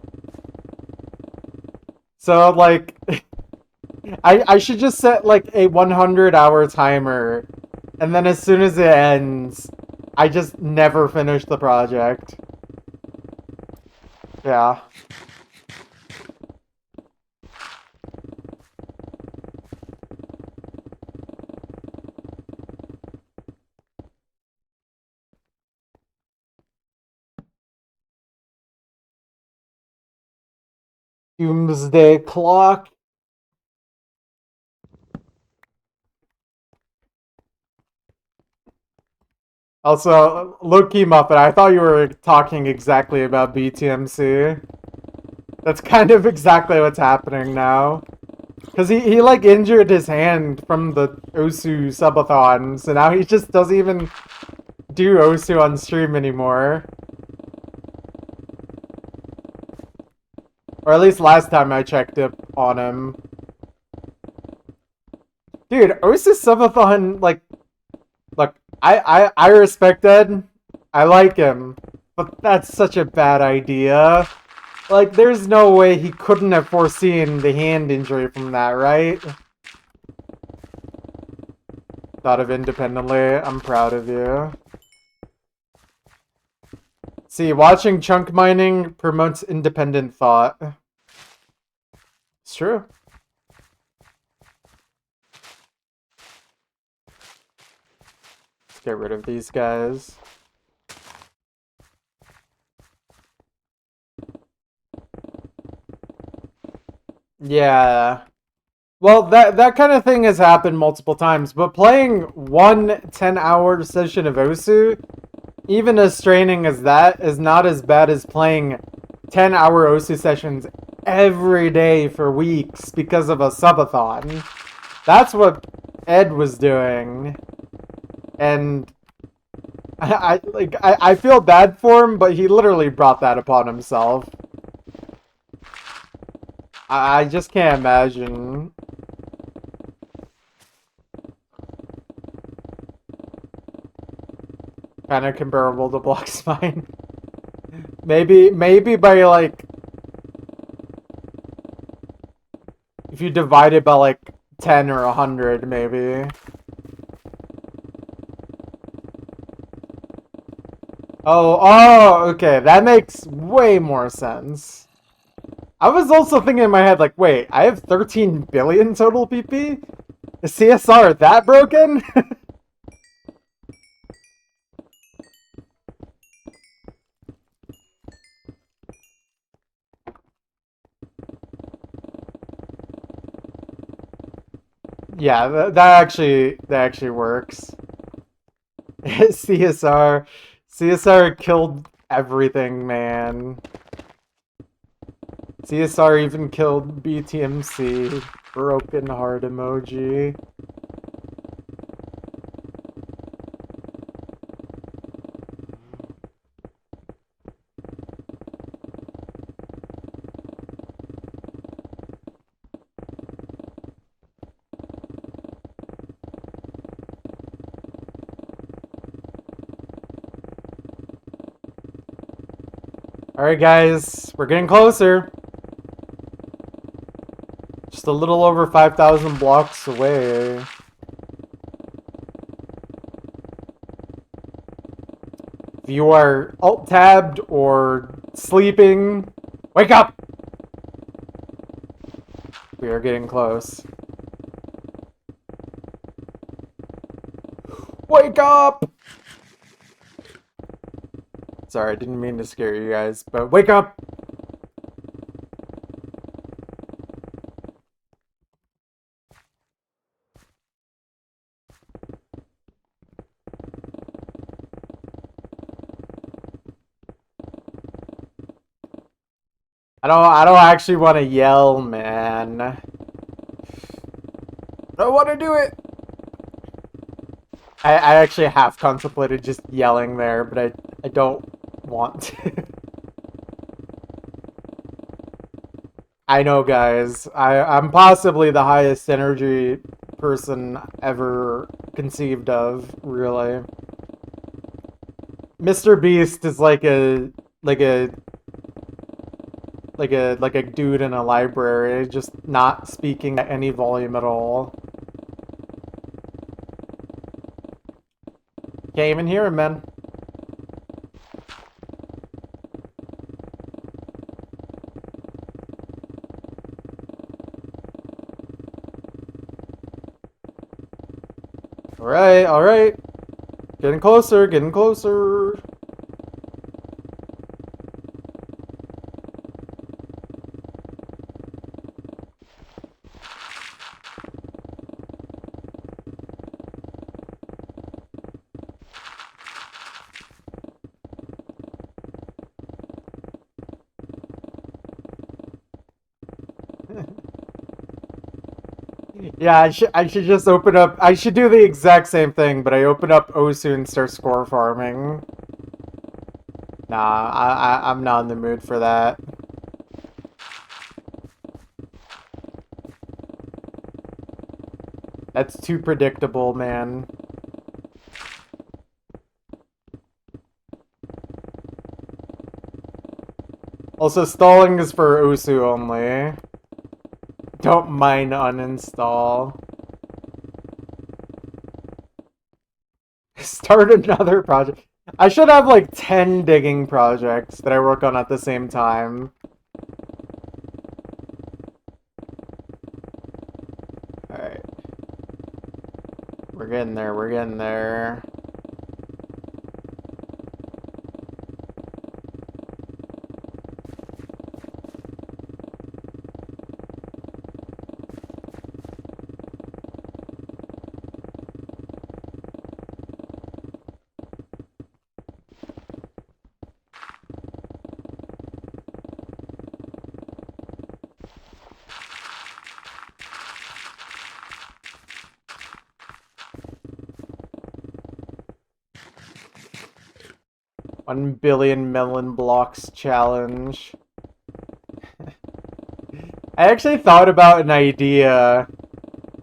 A: So, like, I should just set, like, a 100-hour timer, and then as soon as it ends, I just never finish the project. Yeah. Doomsday Clock. Also, low-key Muppet, I thought you were talking exactly about BTMC. That's kind of exactly what's happening now. Because he like injured his hand from the Osu subathon, so now he just doesn't even do Osu on stream anymore. Or at least last time I checked it on him. Dude, Osu subathon, like, look, I respect Ed. I like him. But that's such a bad idea. Like, there's no way he couldn't have foreseen the hand injury from that, right? Thought of independently. I'm proud of you. See, watching chunk mining promotes independent thought. It's true. Let's get rid of these guys. Yeah. Well, that kind of thing has happened multiple times, but playing one 10-hour session of Osu, even as straining as that, is not as bad as playing 10-hour Osu sessions every day for weeks because of a subathon. That's what Ed was doing. And I feel bad for him, but he literally brought that upon himself. I just can't imagine. Kind of comparable to Block Spine. maybe by like, if you divide it by like 10 or 100, maybe. Oh, okay, that makes way more sense. I was also thinking in my head, like, wait, I have 13 billion total PP? Is CSR that broken? Yeah, that actually works. CSR killed everything, man. CSR even killed BTMC. Broken heart emoji. Alright guys, we're getting closer. Just a little over 5,000 blocks away. If you are alt-tabbed or sleeping, wake up! We are getting close. Wake up! Sorry, I didn't mean to scare you guys, but wake up! I don't actually want to yell, man. I don't want to do it. I actually have contemplated just yelling there, but I don't want to. I know, guys. I'm possibly the highest energy person ever conceived of, really. Mr. Beast is like a dude in a library, just not speaking at any volume at all. Can't even hear him, man. Alright, alright. Getting closer, getting closer. Yeah, I should just open up. I should do the exact same thing, but I open up Osu and start score farming. Nah, I'm not in the mood for that. That's too predictable, man. Also, stalling is for Osu only. Don't mind uninstall. Start another project. I should have like 10 digging projects that I work on at the same time. Alright. We're getting there, we're getting there. One billion melon blocks challenge. I actually thought about an idea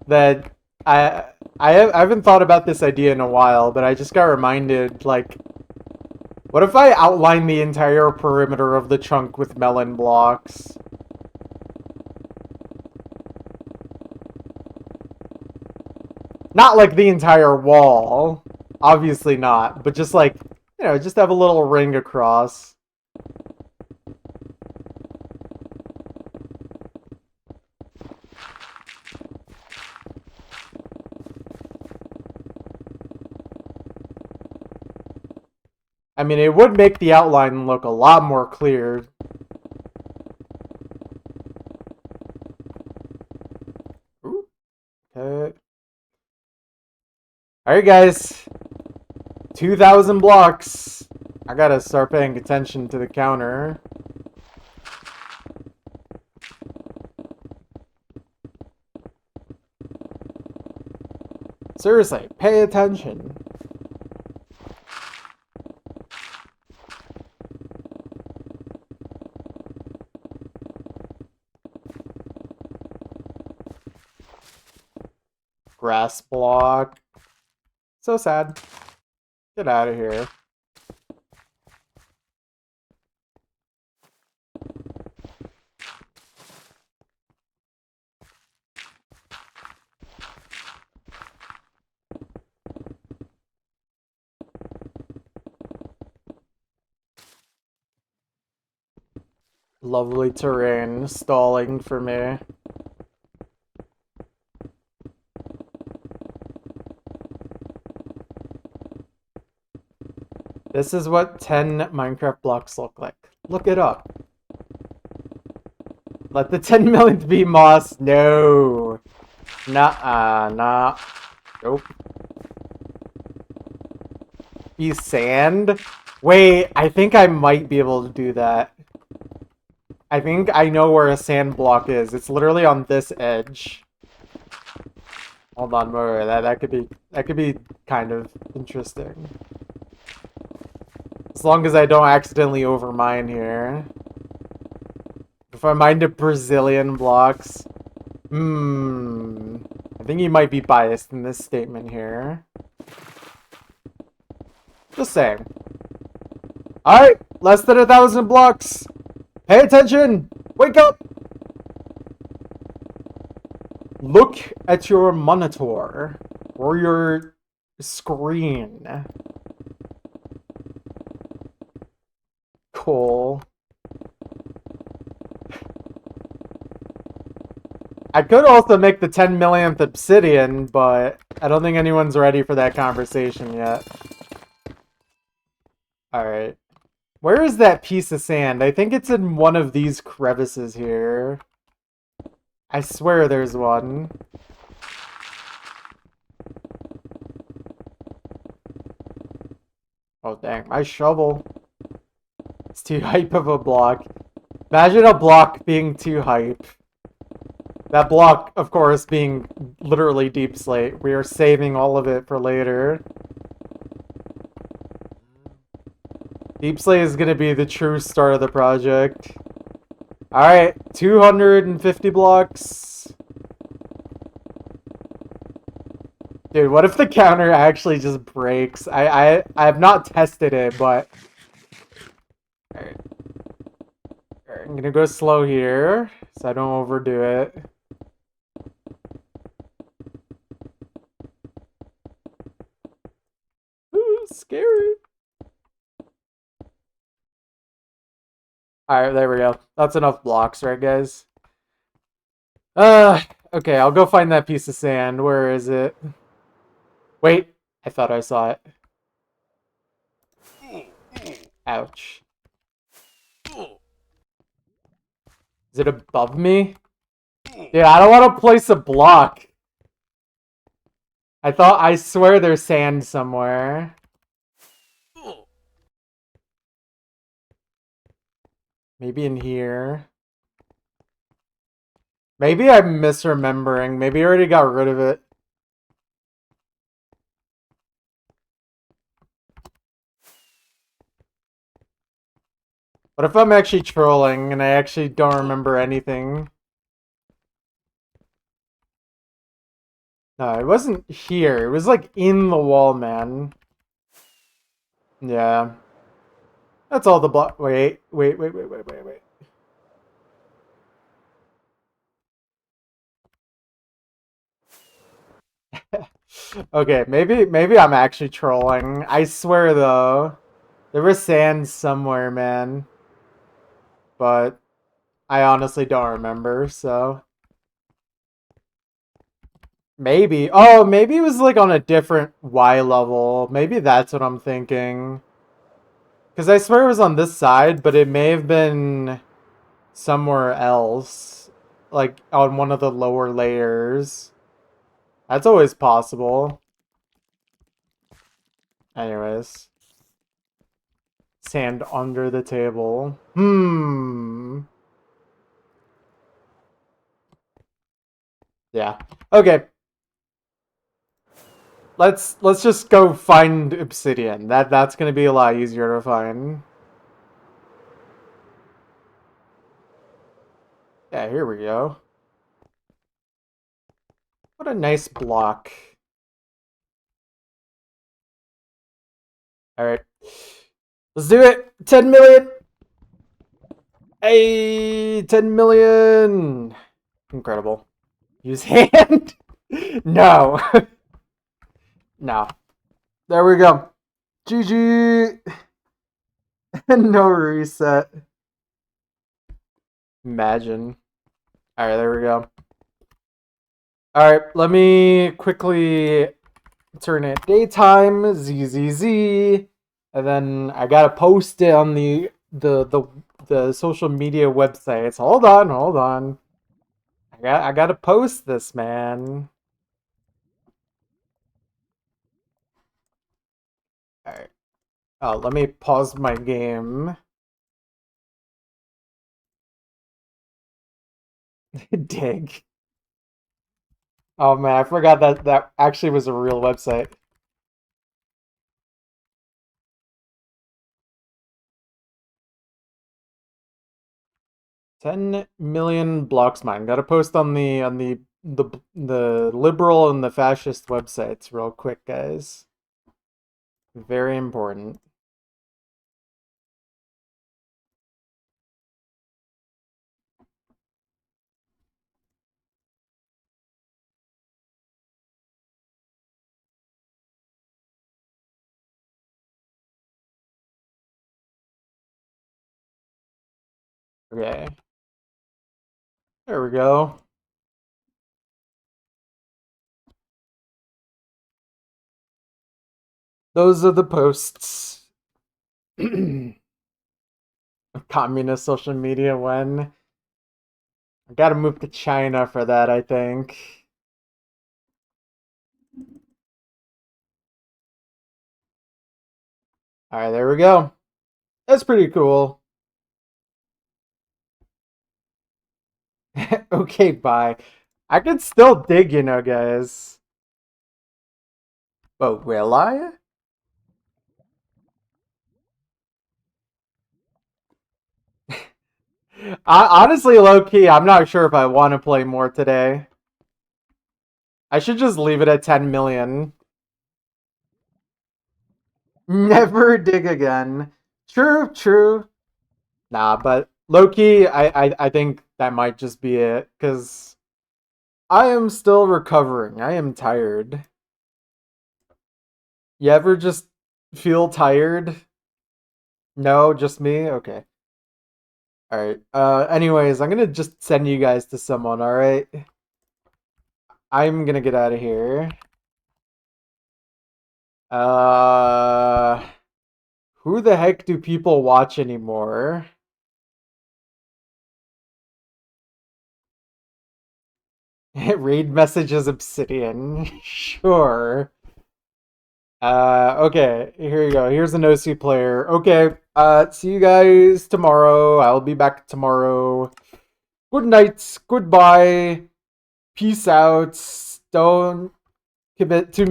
A: that I haven't thought about this idea in a while, but I just got reminded, like, what if I outline the entire perimeter of the chunk with melon blocks? Not like the entire wall, obviously not, but just like, you know, just have a little ring across. I mean, it would make the outline look a lot more clear. Ooh. Okay. Alright, guys. 2,000 blocks. I gotta start paying attention to the counter. Seriously, pay attention. Grass block. So sad. Get out of here. Lovely terrain stalling for me. This is what 10 Minecraft blocks look like. Look it up. Let the 10 millionth be moss. No. Nah. Nope. Be sand? Wait, I think I might be able to do that. I think I know where a sand block is. It's literally on this edge. Hold on, wait, that could be kind of interesting. As long as I don't accidentally overmine here. If I mine the Brazilian blocks. I think you might be biased in this statement here. Just saying. Alright, less than 1,000 blocks. Pay attention! Wake up! Look at your monitor or your screen. Cool. I could also make the 10 millionth obsidian, but I don't think anyone's ready for that conversation yet. Alright. Where is that piece of sand? I think it's in one of these crevices here. I swear there's one. Oh dang, my shovel. It's too hype of a block. Imagine a block being too hype. That block, of course, being literally deep slate. We are saving all of it for later. Deep slate is going to be the true start of the project. Alright, 250 blocks. Dude, what if the counter actually just breaks? I have not tested it, but... Alright. I'm gonna go slow here, so I don't overdo it. Ooh, scary. Alright, there we go. That's enough blocks, right, guys? Okay, I'll go find that piece of sand. Where is it? Wait, I thought I saw it. Ouch. Is it above me? Dude, I don't want to place a block. I swear there's sand somewhere. Maybe in here. Maybe I'm misremembering. Maybe I already got rid of it. What if I'm actually trolling and I actually don't remember anything? No, it wasn't here. It was like in the wall, man. Yeah. That's all the block. Wait. Okay, maybe I'm actually trolling. I swear though, there was sand somewhere, man. But I honestly don't remember, so maybe. Oh, maybe it was like on a different Y level. Maybe that's what I'm thinking. Because I swear it was on this side, but it may have been somewhere else. Like on one of the lower layers. That's always possible. Anyways. Sand under the table. Yeah. Okay. Let's just go find obsidian. That's gonna be a lot easier to find. Yeah, here we go. What a nice block. Alright. Let's do it! 10 million! Hey! 10 million! Incredible. Use hand? No. No. There we go. GG! No reset. Imagine. Alright, there we go. Alright, let me quickly turn it daytime, ZZZ, and then I gotta post it on the social media websites. Hold on. I gotta post this, man. Alright. Oh, let me pause my game. Dig. Oh man, I forgot that actually was a real website. 10 million blocks mine. Gotta post on the liberal and the fascist websites real quick, guys. Very important. Okay. There we go. Those are the posts. Communist social media when I gotta move to China for that, I think. Alright, there we go. That's pretty cool. Okay, bye. I can still dig, guys. But will I? Honestly, low key, I'm not sure if I want to play more today. I should just leave it at 10 million. Never dig again. True, true. Nah, but low key, I think that might just be it. Because I am still recovering. I am tired. You ever just feel tired? No, just me? Okay. Alright. Anyways, I'm gonna just send you guys to someone, alright? I'm gonna get out of here. Uh, who the heck do people watch anymore? Raid messages Obsidian. Sure. Okay, here you go. Here's an OC player. Okay, see you guys tomorrow. I'll be back tomorrow. Good night. Goodbye. Peace out. Don't commit too many.